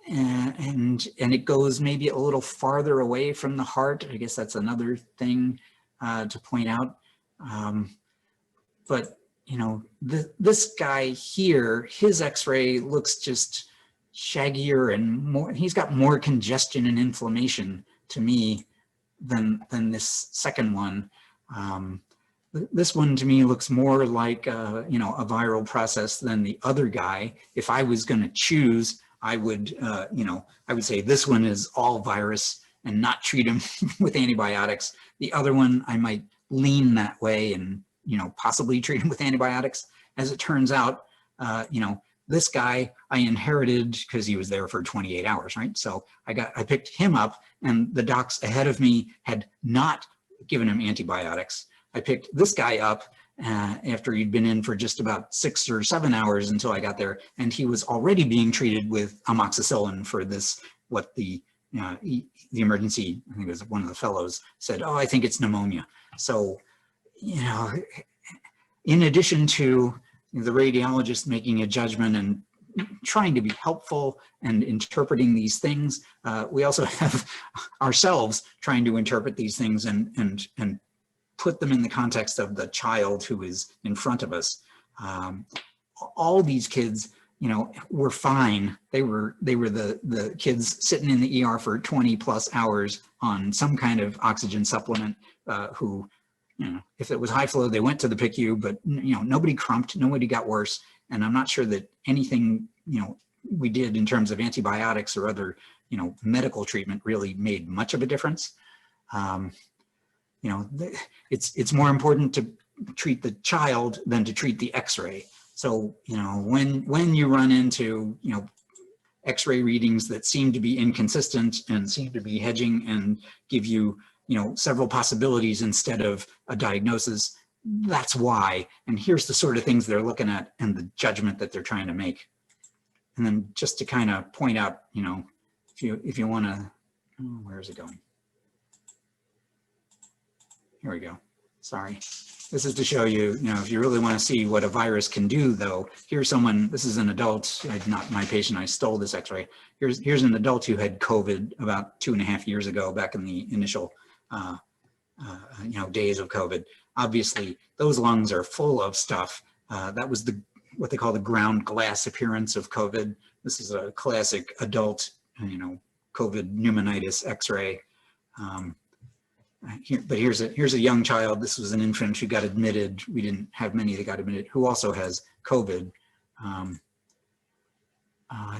And it goes maybe a little farther away from the heart. I guess that's another thing to point out. But this guy here, his X-ray looks just shaggier and more. He's got more congestion and inflammation to me than this second one. This one to me looks more like a viral process than the other guy. If I was going to choose, I would say this one is all virus and not treat him with antibiotics. The other one, I might lean that way and, possibly treat him with antibiotics. As it turns out, this guy I inherited because he was there for 28 hours, right? So I picked him up, and the docs ahead of me had not given him antibiotics. I picked this guy up after he'd been in for just about 6 or 7 hours until I got there, and he was already being treated with amoxicillin for this, what the emergency, I think it was one of the fellows said, oh, I think it's pneumonia. So, in addition to the radiologist making a judgment and trying to be helpful and interpreting these things, we also have ourselves trying to interpret these things and put them in the context of the child who is in front of us. All these kids, were fine. They were the kids sitting in the ER for 20 plus hours on some kind of oxygen supplement, who, if it was high flow, they went to the PICU, but nobody crumped, nobody got worse. And I'm not sure that anything, we did in terms of antibiotics or other, medical treatment really made much of a difference. It's more important to treat the child than to treat the X-ray. So, when you run into, X-ray readings that seem to be inconsistent and seem to be hedging and give you, several possibilities instead of a diagnosis, that's why. And here's the sort of things they're looking at and the judgment that they're trying to make. And then just to kind of point out, if you want to, where is it going? Here we go. Sorry. This is to show you, if you really want to see what a virus can do, though, here's someone, this is an adult, not my patient, I stole this X-ray. Here's an adult who had COVID about 2.5 years ago, back in the initial, days of COVID. Obviously, those lungs are full of stuff. That was what they call the ground glass appearance of COVID. This is a classic adult, COVID pneumonitis X-ray. But here's a young child. This was an infant who got admitted. We didn't have many that got admitted, who also has COVID.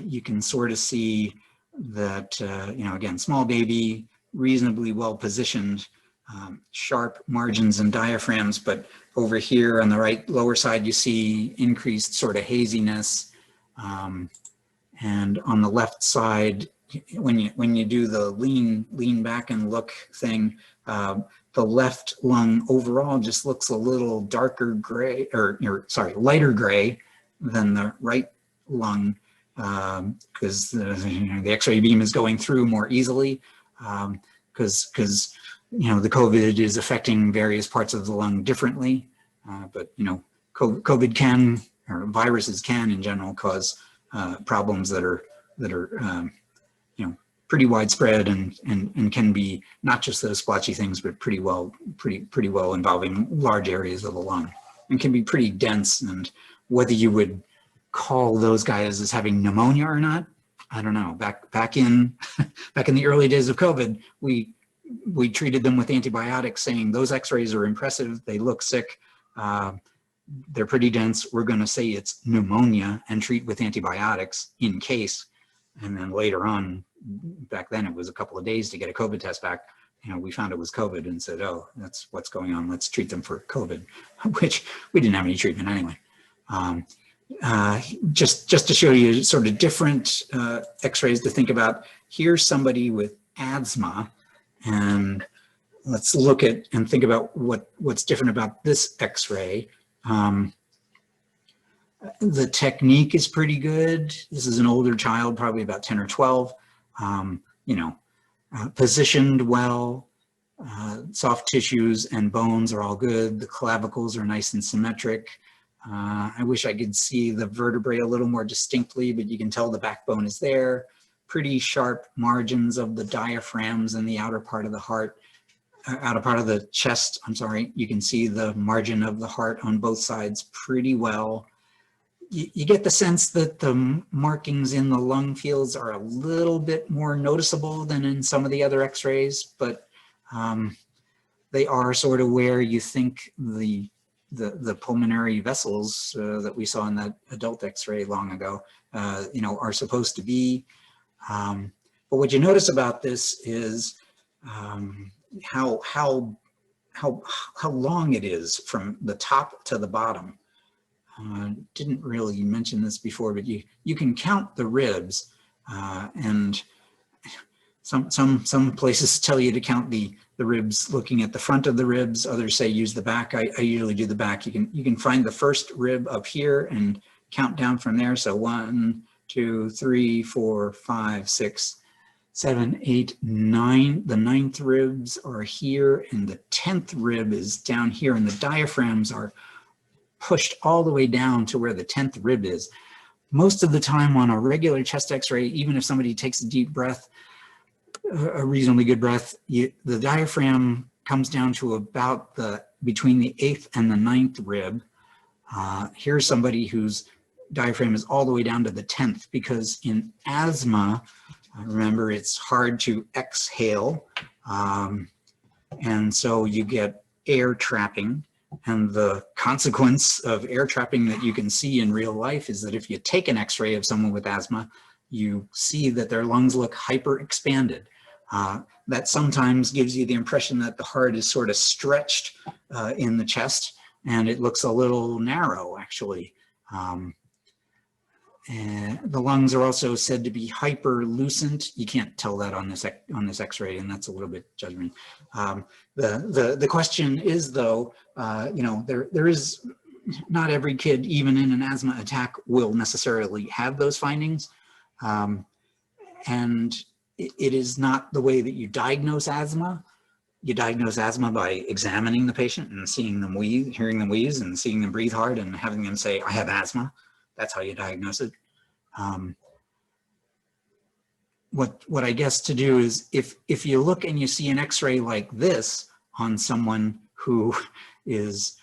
You can sort of see that, again, small baby, reasonably well positioned, sharp margins and diaphragms, but over here on the right lower side, you see increased sort of haziness. And on the left side, when you do the lean back and look thing, the left lung overall just looks a little darker gray, lighter gray than the right lung, because the X-ray beam is going through more easily. because you know, the COVID is affecting various parts of the lung differently, but you know, COVID can, or viruses can in general, cause problems that are you know, pretty widespread and can be not just those splotchy things, but pretty well involving large areas of the lung, and can be pretty dense. And whether you would call those guys as having pneumonia or not, I don't know. Back in the early days of COVID, we treated them with antibiotics, saying those X-rays are impressive, they look sick, they're pretty dense, we're going to say it's pneumonia and treat with antibiotics in case. And then later on, back then it was a couple of days to get a COVID test back, you know, we found it was COVID and said, oh, that's what's going on, let's treat them for COVID, which we didn't have any treatment anyway. Just to show you sort of different X-rays to think about. Here's somebody with asthma, and let's look at and think about what's different about this X-ray. The technique is pretty good. This is an older child, probably about 10 or 12. You know, positioned well, soft tissues and bones are all good. The clavicles are nice and symmetric. I wish I could see the vertebrae a little more distinctly, but you can tell the backbone is there. Pretty sharp margins of the diaphragms and the outer part of the heart, outer part of the chest, I'm sorry. You can see the margin of the heart on both sides pretty well. You get the sense that the markings in the lung fields are a little bit more noticeable than in some of the other X-rays, but they are sort of where you think the pulmonary vessels that we saw in that adult X-ray long ago, you know, are supposed to be. But what you notice about this is how long it is from the top to the bottom. Didn't really mention this before, but you can count the ribs, and some places tell you to count the ribs looking at the front of the ribs. Others say use the back. I usually do the back. You can find the first rib up here and count down from there. So 1, 2, 3, 4, 5, 6, 7, 8, 9. The 9th ribs are here, and the 10th rib is down here, and the diaphragms are pushed all the way down to where the 10th rib is. Most of the time on a regular chest X-ray, even if somebody takes a deep breath, a reasonably good breath, the diaphragm comes down to about between the 8th and the 9th rib. Here's somebody whose diaphragm is all the way down to the 10th, because in asthma, remember, it's hard to exhale, and so you get air trapping. And the consequence of air trapping that you can see in real life is that if you take an X-ray of someone with asthma, you see that their lungs look hyper expanded. That sometimes gives you the impression that the heart is sort of stretched in the chest, and it looks a little narrow, actually. And the lungs are also said to be hyperlucent. You can't tell that on this X-ray, and that's a little bit judgment. The question is, though, you know, there is not every kid, even in an asthma attack, will necessarily have those findings, and it is not the way that you diagnose asthma. You diagnose asthma by examining the patient and seeing them wheeze, hearing them wheeze, and seeing them breathe hard, and having them say, "I have asthma." That's how you diagnose it. What I guess to do is, if you look and you see an X-ray like this on someone who is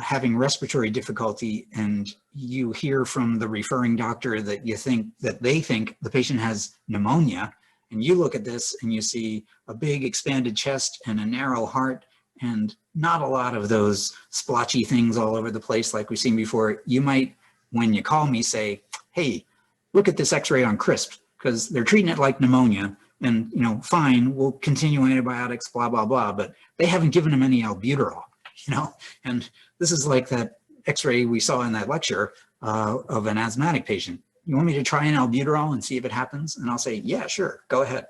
having respiratory difficulty, and you hear from the referring doctor that they think the patient has pneumonia, and you look at this and you see a big expanded chest and a narrow heart and not a lot of those splotchy things all over the place like we've seen before, you might, when you call me, say, "Hey, look at this X-ray on CRISP, because they're treating it like pneumonia, and, you know, fine, we'll continue antibiotics, blah, blah, blah, but they haven't given him any albuterol, you know?" And this is like that X-ray we saw in that lecture of an asthmatic patient. "You want me to try an albuterol and see if it happens?" And I'll say, "Yeah, sure, go ahead.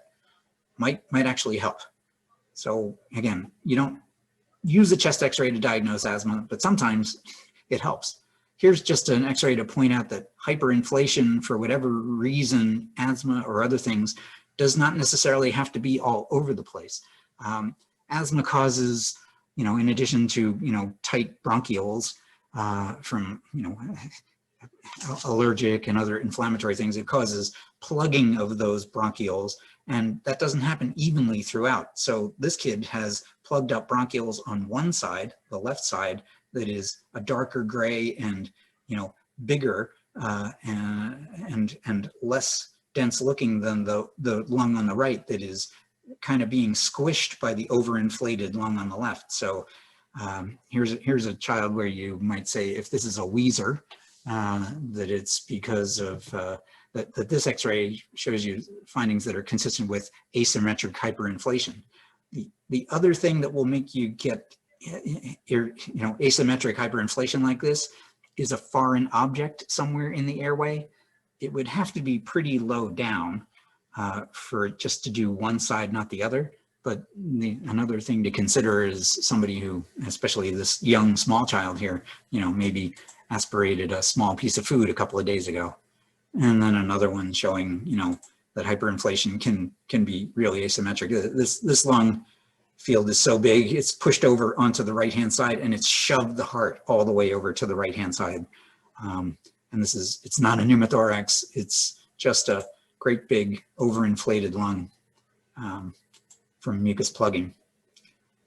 Might actually help." So again, you don't use a chest X-ray to diagnose asthma, but sometimes it helps. Here's just an X-ray to point out that hyperinflation, for whatever reason, asthma or other things, does not necessarily have to be all over the place. Asthma causes, in addition to, tight bronchioles from, allergic and other inflammatory things, it causes plugging of those bronchioles, and that doesn't happen evenly throughout. So this kid has plugged up bronchioles on one side, the left side, that is a darker gray and bigger and less dense looking than the lung on the right that is kind of being squished by the overinflated lung on the left. So here's a child where you might say, if this is a wheezer, that it's because of that this X-ray shows you findings that are consistent with asymmetric hyperinflation. The other thing that will make you get asymmetric hyperinflation like this is a foreign object somewhere in the airway. It would have to be pretty low down for just to do one side, not the other. But another thing to consider is somebody who, especially this young small child here, maybe aspirated a small piece of food a couple of days ago. And then another one showing, that hyperinflation can be really asymmetric. This lung field is so big, it's pushed over onto the right-hand side and it's shoved the heart all the way over to the right-hand side. And it's not a pneumothorax, it's just a great big overinflated lung from mucus plugging.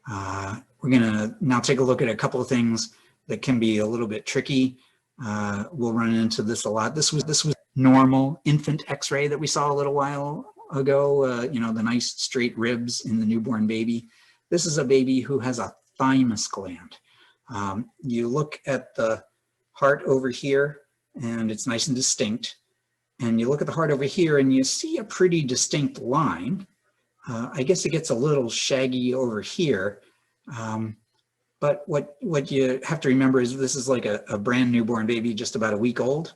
We're gonna now take a look at a couple of things that can be a little bit tricky. We'll run into this a lot. This was normal infant X-ray that we saw a little while ago, the nice straight ribs in the newborn baby. This is a baby who has a thymus gland. You look at the heart over here and it's nice and distinct. And you look at the heart over here and you see a pretty distinct line. I guess it gets a little shaggy over here. But what you have to remember is this is like a brand newborn baby, just about a week old.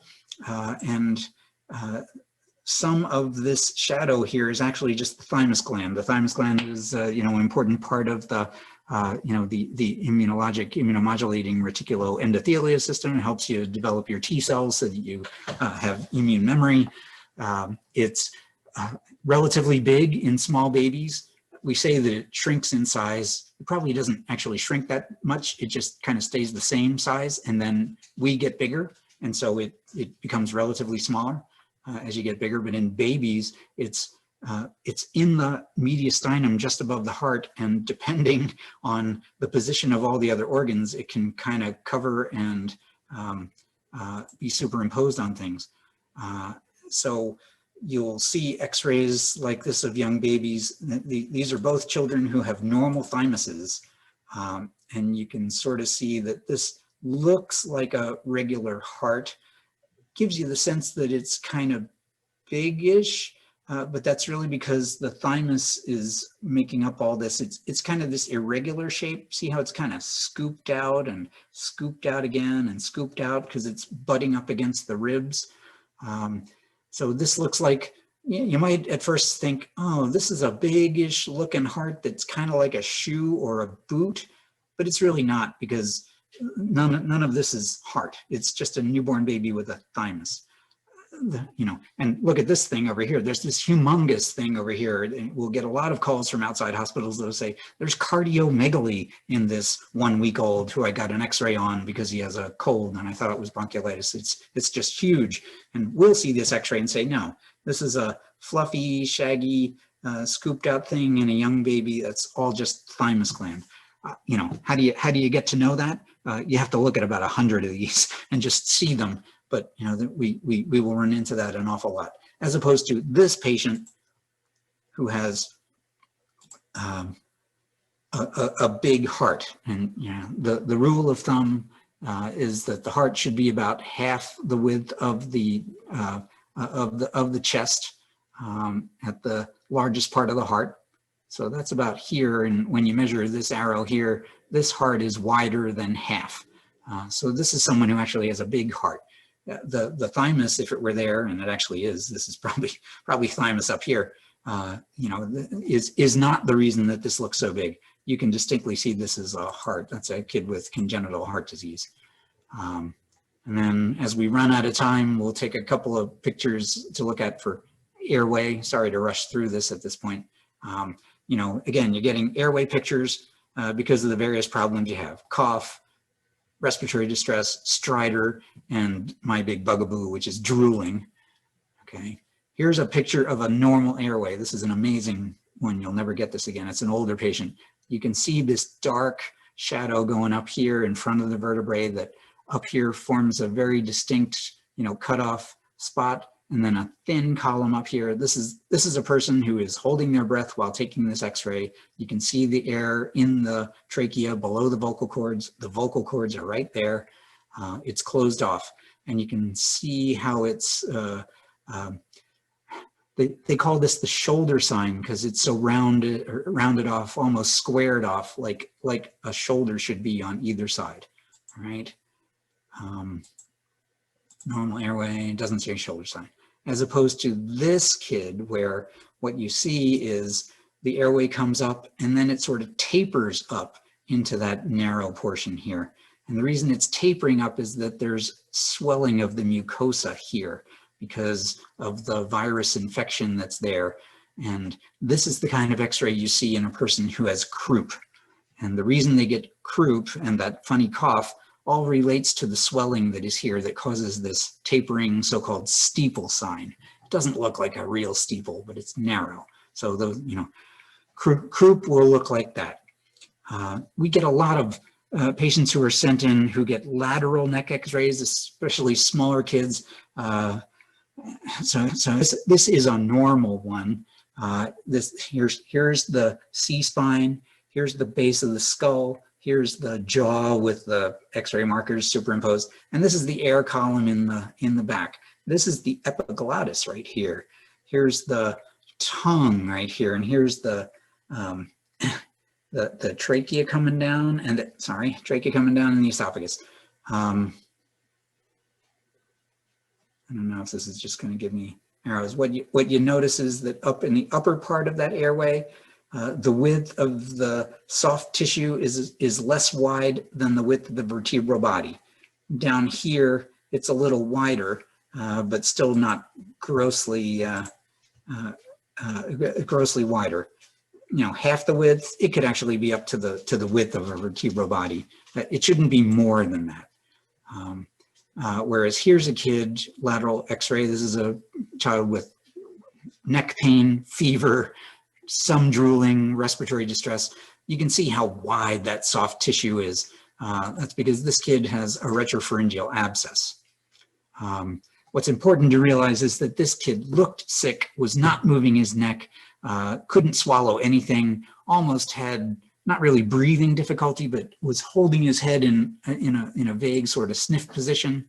Some of this shadow here is actually just the thymus gland. The thymus gland is, an important part of the, the immunomodulating reticuloendothelial system. It helps you develop your T cells so that you have immune memory. It's relatively big in small babies. We say that it shrinks in size. It probably doesn't actually shrink that much. It just kind of stays the same size, and then we get bigger, and so it becomes relatively smaller as you get bigger. But in babies, it's in the mediastinum just above the heart, and depending on the position of all the other organs, it can kind of cover and be superimposed on things. So you'll see X-rays like this of young babies. These are both children who have normal thymuses, and you can sort of see that this looks like a regular heart. Gives you the sense that it's kind of big-ish, but that's really because the thymus is making up all this. It's kind of this irregular shape. See how it's kind of scooped out and scooped out again and scooped out because it's butting up against the ribs. So this looks like, you might at first think, oh, this is a big-ish looking heart that's kind of like a shoe or a boot, but it's really not, because none of this is heart. It's just a newborn baby with a thymus. And look at this thing over here. There's this humongous thing over here. We'll get a lot of calls from outside hospitals that'll say, there's cardiomegaly in this 1 week old who I got an X-ray on because he has a cold and I thought it was bronchiolitis. It's just huge. And we'll see this X-ray and say, no, this is a fluffy, shaggy, scooped out thing in a young baby. That's all just thymus gland. How do you get to know that? You have to look at about 100 of these and just see them. But we will run into that an awful lot, as opposed to this patient who has a big heart. And the rule of thumb is that the heart should be about half the width of the chest at the largest part of the heart. So that's about here. And when you measure this arrow here, this heart is wider than half. So this is someone who actually has a big heart. The thymus, if it were there, and it actually is, this is probably thymus up here, is not the reason that this looks so big. You can distinctly see this is a heart. That's a kid with congenital heart disease. And then as we run out of time, we'll take a couple of pictures to look at for airway. Sorry to rush through this at this point. You know, again, you're getting airway pictures because of the various problems you have: cough, respiratory distress, stridor, and my big bugaboo, which is drooling. Okay, here's a picture of a normal airway. This is an amazing one. You'll never get this again. It's an older patient. You can see this dark shadow going up here in front of the vertebrae that up here forms a very distinct, you know, cutoff spot, and then a thin column up here. This is a person who is holding their breath while taking this x-ray. You can see the air in the trachea below the vocal cords. The vocal cords are right there. It's closed off, and you can see how it's, they call this the shoulder sign because it's so rounded off, almost squared off, like a shoulder should be on either side, all right? Normal airway, doesn't say shoulder sign. As opposed to this kid where what you see is the airway comes up and then it sort of tapers up into that narrow portion here. And the reason it's tapering up is that there's swelling of the mucosa here because of the virus infection that's there. And this is the kind of x-ray you see in a person who has croup. And the reason they get croup and that funny cough all relates to the swelling that is here that causes this tapering so-called steeple sign. It doesn't look like a real steeple, but it's narrow. So those, you know, croup will look like that. We get a lot of patients who are sent in who get lateral neck x-rays, especially smaller kids. So this is a normal one. Here's the C-spine, here's the base of the skull, here's the jaw with the x-ray markers superimposed, and this is the air column in the back. This is the epiglottis right here. Here's the tongue right here, and here's the trachea coming down, and trachea coming down in the esophagus. I don't know if this is just going to give me arrows. What you notice is that up in the upper part of that airway, the width of the soft tissue is less wide than the width of the vertebral body. Down here, it's a little wider, but still not grossly wider. You know, half the width. It could actually be up to the width of a vertebral body. It shouldn't be more than that. Whereas here's a kid, lateral x-ray. This is a child with neck pain, fever, some drooling, respiratory distress. You can see how wide that soft tissue is. That's because this kid has a retropharyngeal abscess. What's important to realize is that this kid looked sick, was not moving his neck, couldn't swallow anything, almost had not really breathing difficulty, but was holding his head in a vague sort of sniff position,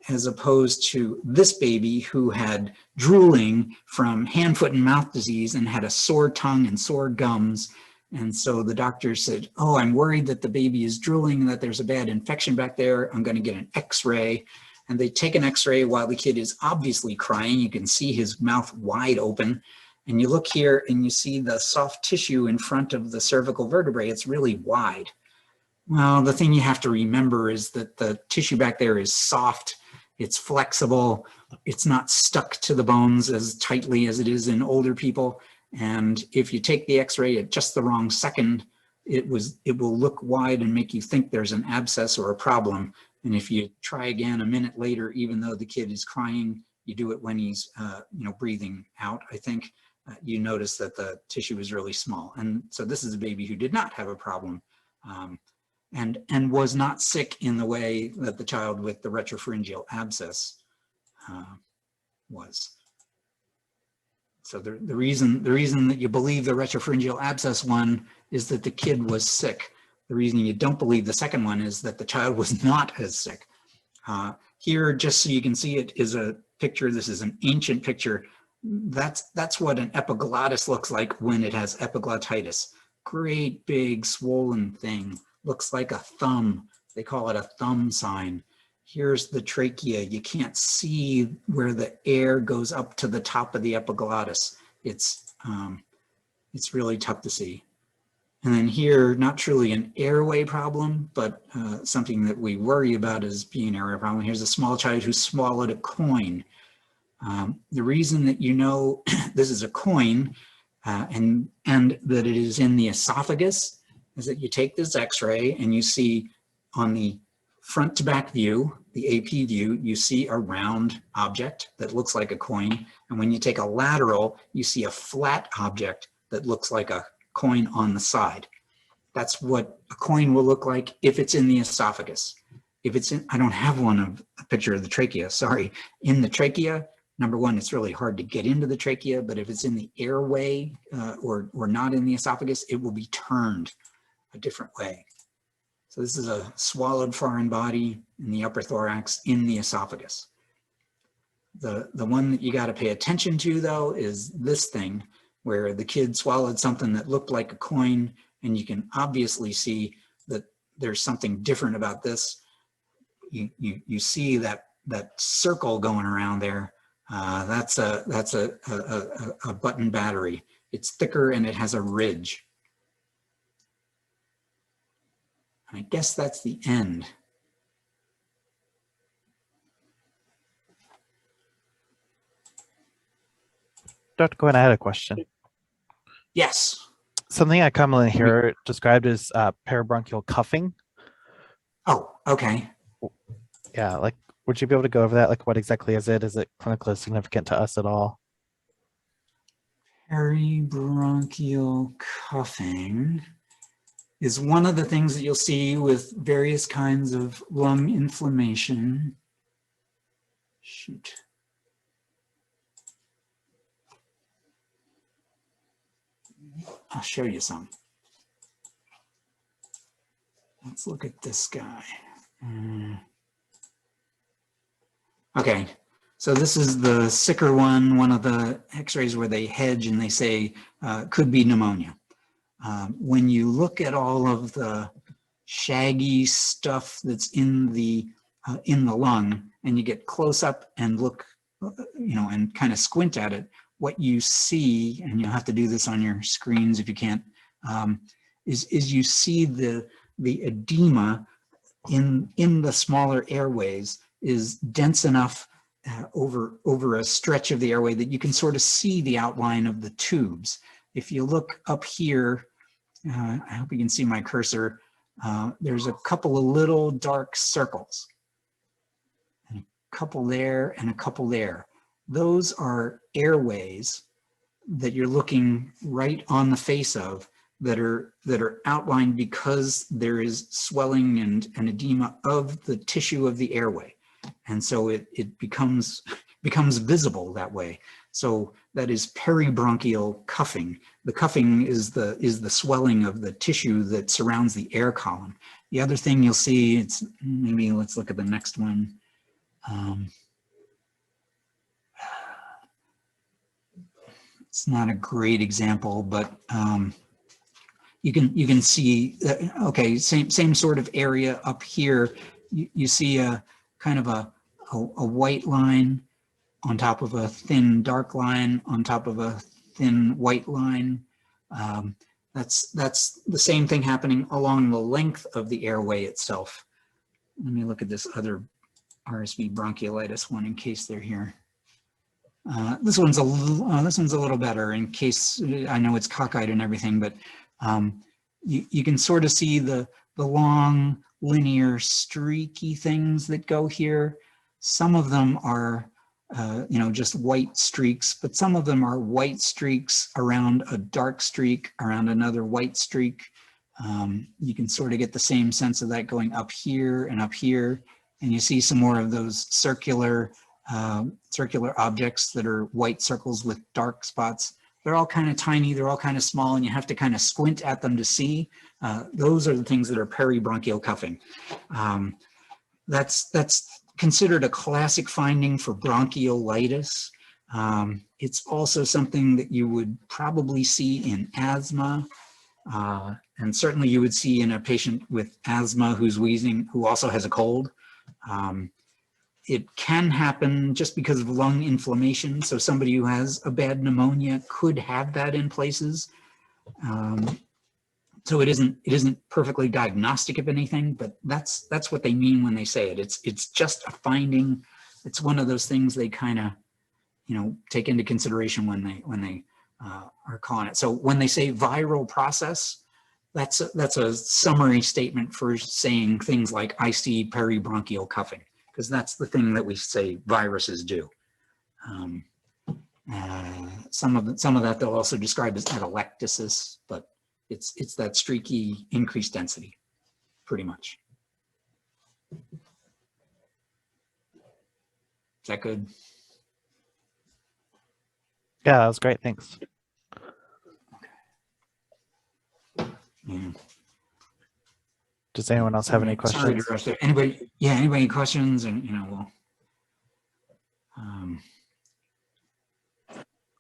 as opposed to this baby who had drooling from hand, foot, and mouth disease and had a sore tongue and sore gums. And so the doctor said, oh, I'm worried that the baby is drooling and that there's a bad infection back there. I'm going to get an x-ray. And they take an x-ray while the kid is obviously crying. You can see his mouth wide open. And you look here and you see the soft tissue in front of the cervical vertebrae. It's really wide. Well, the thing you have to remember is that the tissue back there is soft. It's flexible. It's not stuck to the bones as tightly as it is in older people. And if you take the x-ray at just the wrong second, it will look wide and make you think there's an abscess or a problem. And if you try again a minute later, even though the kid is crying, you do it when he's breathing out, I think, you notice that the tissue is really small. And so this is a baby who did not have a problem and was not sick in the way that the child with the retropharyngeal abscess was. So the reason that you believe the retropharyngeal abscess one is that the kid was sick. The reason you don't believe the second one is that the child was not as sick. Here, just so you can see it, is a picture. This is an ancient picture. That's what an epiglottis looks like when it has epiglottitis. Great big swollen thing. Looks like a thumb. They call it a thumb sign. Here's the trachea. You can't see where the air goes up to the top of the epiglottis. It's really tough to see. And then here, not truly an airway problem, but something that we worry about as being an airway problem. Here's a small child who swallowed a coin. The reason that you know this is a coin and that it is in the esophagus is that you take this x-ray and you see on the front to back view, the AP view, you see a round object that looks like a coin. And when you take a lateral, you see a flat object that looks like a coin on the side. That's what a coin will look like if it's in the esophagus. If it's in, I don't have a picture of the trachea, sorry. In the trachea, number one, it's really hard to get into the trachea, but if it's in the airway or not in the esophagus, it will be turned a different way. So this is a swallowed foreign body in the upper thorax in the esophagus. The one that you got to pay attention to, though, is this thing where the kid swallowed something that looked like a coin, and you can obviously see that there's something different about this. You see that circle going around there. That's a button battery. It's thicker and it has a ridge. I guess that's the end. Dr. Quinn, I had a question. Yes. Something I commonly hear described as parabronchial cuffing. Oh, okay. Yeah, like, would you be able to go over that? Like, what exactly is it? Is it clinically significant to us at all? Peribronchial cuffing is one of the things that you'll see with various kinds of lung inflammation. Shoot. I'll show you some. Let's look at this guy. Okay, so this is the sicker one of the x-rays where they hedge and they say could be pneumonia. When you look at all of the shaggy stuff that's in the lung and you get close up and look, and kind of squint at it, what you see, and you'll have to do this on your screens if you can't, is you see the edema in the smaller airways is dense enough over a stretch of the airway that you can sort of see the outline of the tubes. If you look up here, I hope you can see my cursor, there's a couple of little dark circles, and a couple there and a couple there. Those are airways that you're looking right on the face of that are outlined because there is swelling and edema of the tissue of the airway. And so it becomes visible that way. So that is peribronchial cuffing. The cuffing is the swelling of the tissue that surrounds the air column. The other thing you'll see, it's maybe let's look at the next one. It's not a great example, but you can see, okay, same sort of area up here. You see a kind of a white line on top of a thin dark line on top of a thin white line. That's the same thing happening along the length of the airway itself. Let me look at this other RSV bronchiolitis one in case they're here. This one's a little better in case, I know it's cockeyed and everything, but you can sort of see the long linear streaky things that go here. Some of them are just white streaks, but some of them are white streaks around a dark streak around another white streak. You can sort of get the same sense of that going up here, and you see some more of those circular objects that are white circles with dark spots. They're all kind of tiny, they're all kind of small, and you have to kind of squint at them to see. Those are the things that are peribronchial cuffing. That's considered a classic finding for bronchiolitis. It's also something that you would probably see in asthma, and certainly you would see in a patient with asthma who's wheezing, who also has a cold. It can happen just because of lung inflammation. So somebody who has a bad pneumonia could have that in places. So it isn't perfectly diagnostic of anything, but that's what they mean when they say it. It's just a finding. It's one of those things they kind of take into consideration when they are calling it. So when they say viral process, that's a summary statement for saying things like I see peribronchial cuffing, because that's the thing that we say viruses do. Some of that they'll also describe as atelectasis, but it's that streaky increased density, pretty much. Is that good? Yeah, that was great. Thanks. Yeah. Does anyone else have any Sorry to questions? rush there. Anybody? Yeah. Anybody questions? And we'll.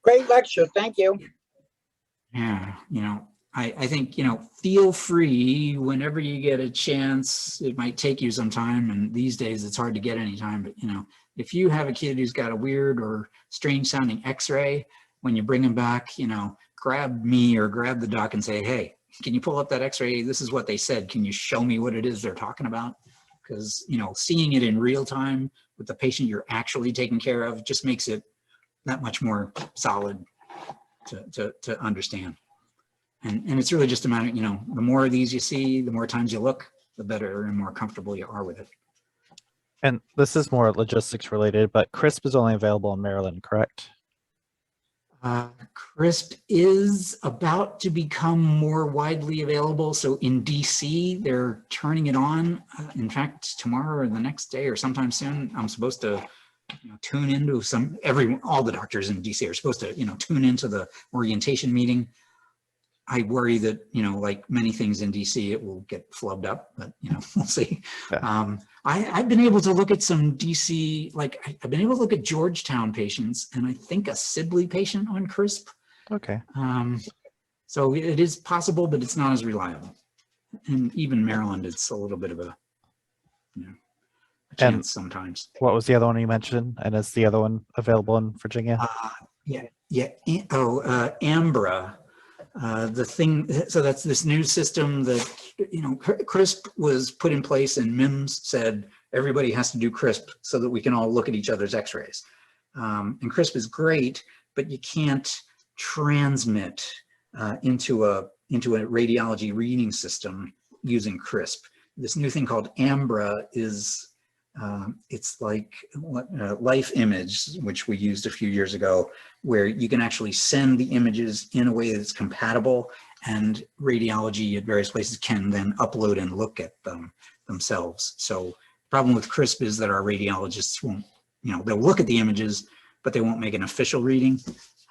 Great lecture. Thank you. Yeah. I think, feel free whenever you get a chance. It might take you some time, and these days it's hard to get any time, but if you have a kid who's got a weird or strange sounding x-ray, when you bring him back, grab me or grab the doc and say, hey, can you pull up that x-ray? This is what they said. Can you show me what it is they're talking about? Because, seeing it in real time with the patient you're actually taking care of just makes it that much more solid to understand. And it's really just a matter, the more of these you see, the more times you look, the better and more comfortable you are with it. And this is more logistics related, but CRISP is only available in Maryland, correct? CRISP is about to become more widely available. So in DC, they're turning it on. In fact, tomorrow or the next day or sometime soon, I'm supposed to tune into all the doctors in DC are supposed to, tune into the orientation meeting. I worry that, like many things in DC, it will get flubbed up, but, we'll see. Yeah. I've been able to look at some DC, I've been able to look at Georgetown patients and I think a Sibley patient on CRISP. Okay. So it is possible, but it's not as reliable. And even Maryland, it's a little bit of a chance sometimes. What was the other one you mentioned? And is the other one available in Virginia? Ambra. The thing, so that's this new system that, CRISP was put in place and MIMS said everybody has to do CRISP so that we can all look at each other's x-rays. And CRISP is great, but you can't transmit into a radiology reading system using CRISP. This new thing called Ambra is, it's like Life Image, which we used a few years ago, where you can actually send the images in a way that's compatible, and radiology at various places can then upload and look at them themselves. So the problem with CRISP is that our radiologists won't, they'll look at the images, but they won't make an official reading.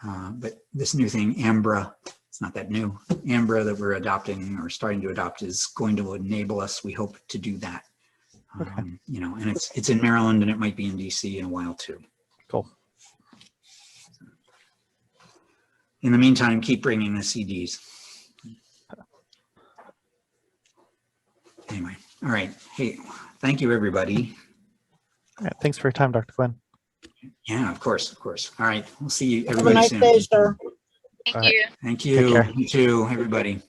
But this new thing, Ambra, it's not that new. Ambra that we're adopting or starting to adopt is going to enable us, we hope, to do that. Okay. And it's in Maryland, and it might be in DC in a while too. Cool. In the meantime, keep bringing the CDs. Anyway, all right. Hey, thank you, everybody. All right. Thanks for your time, Dr. Quinn. Yeah, of course, of course. All right, we'll see you Have a everybody nice soon. day, sir. Thank All right. you. Thank Take you. care. You too, everybody.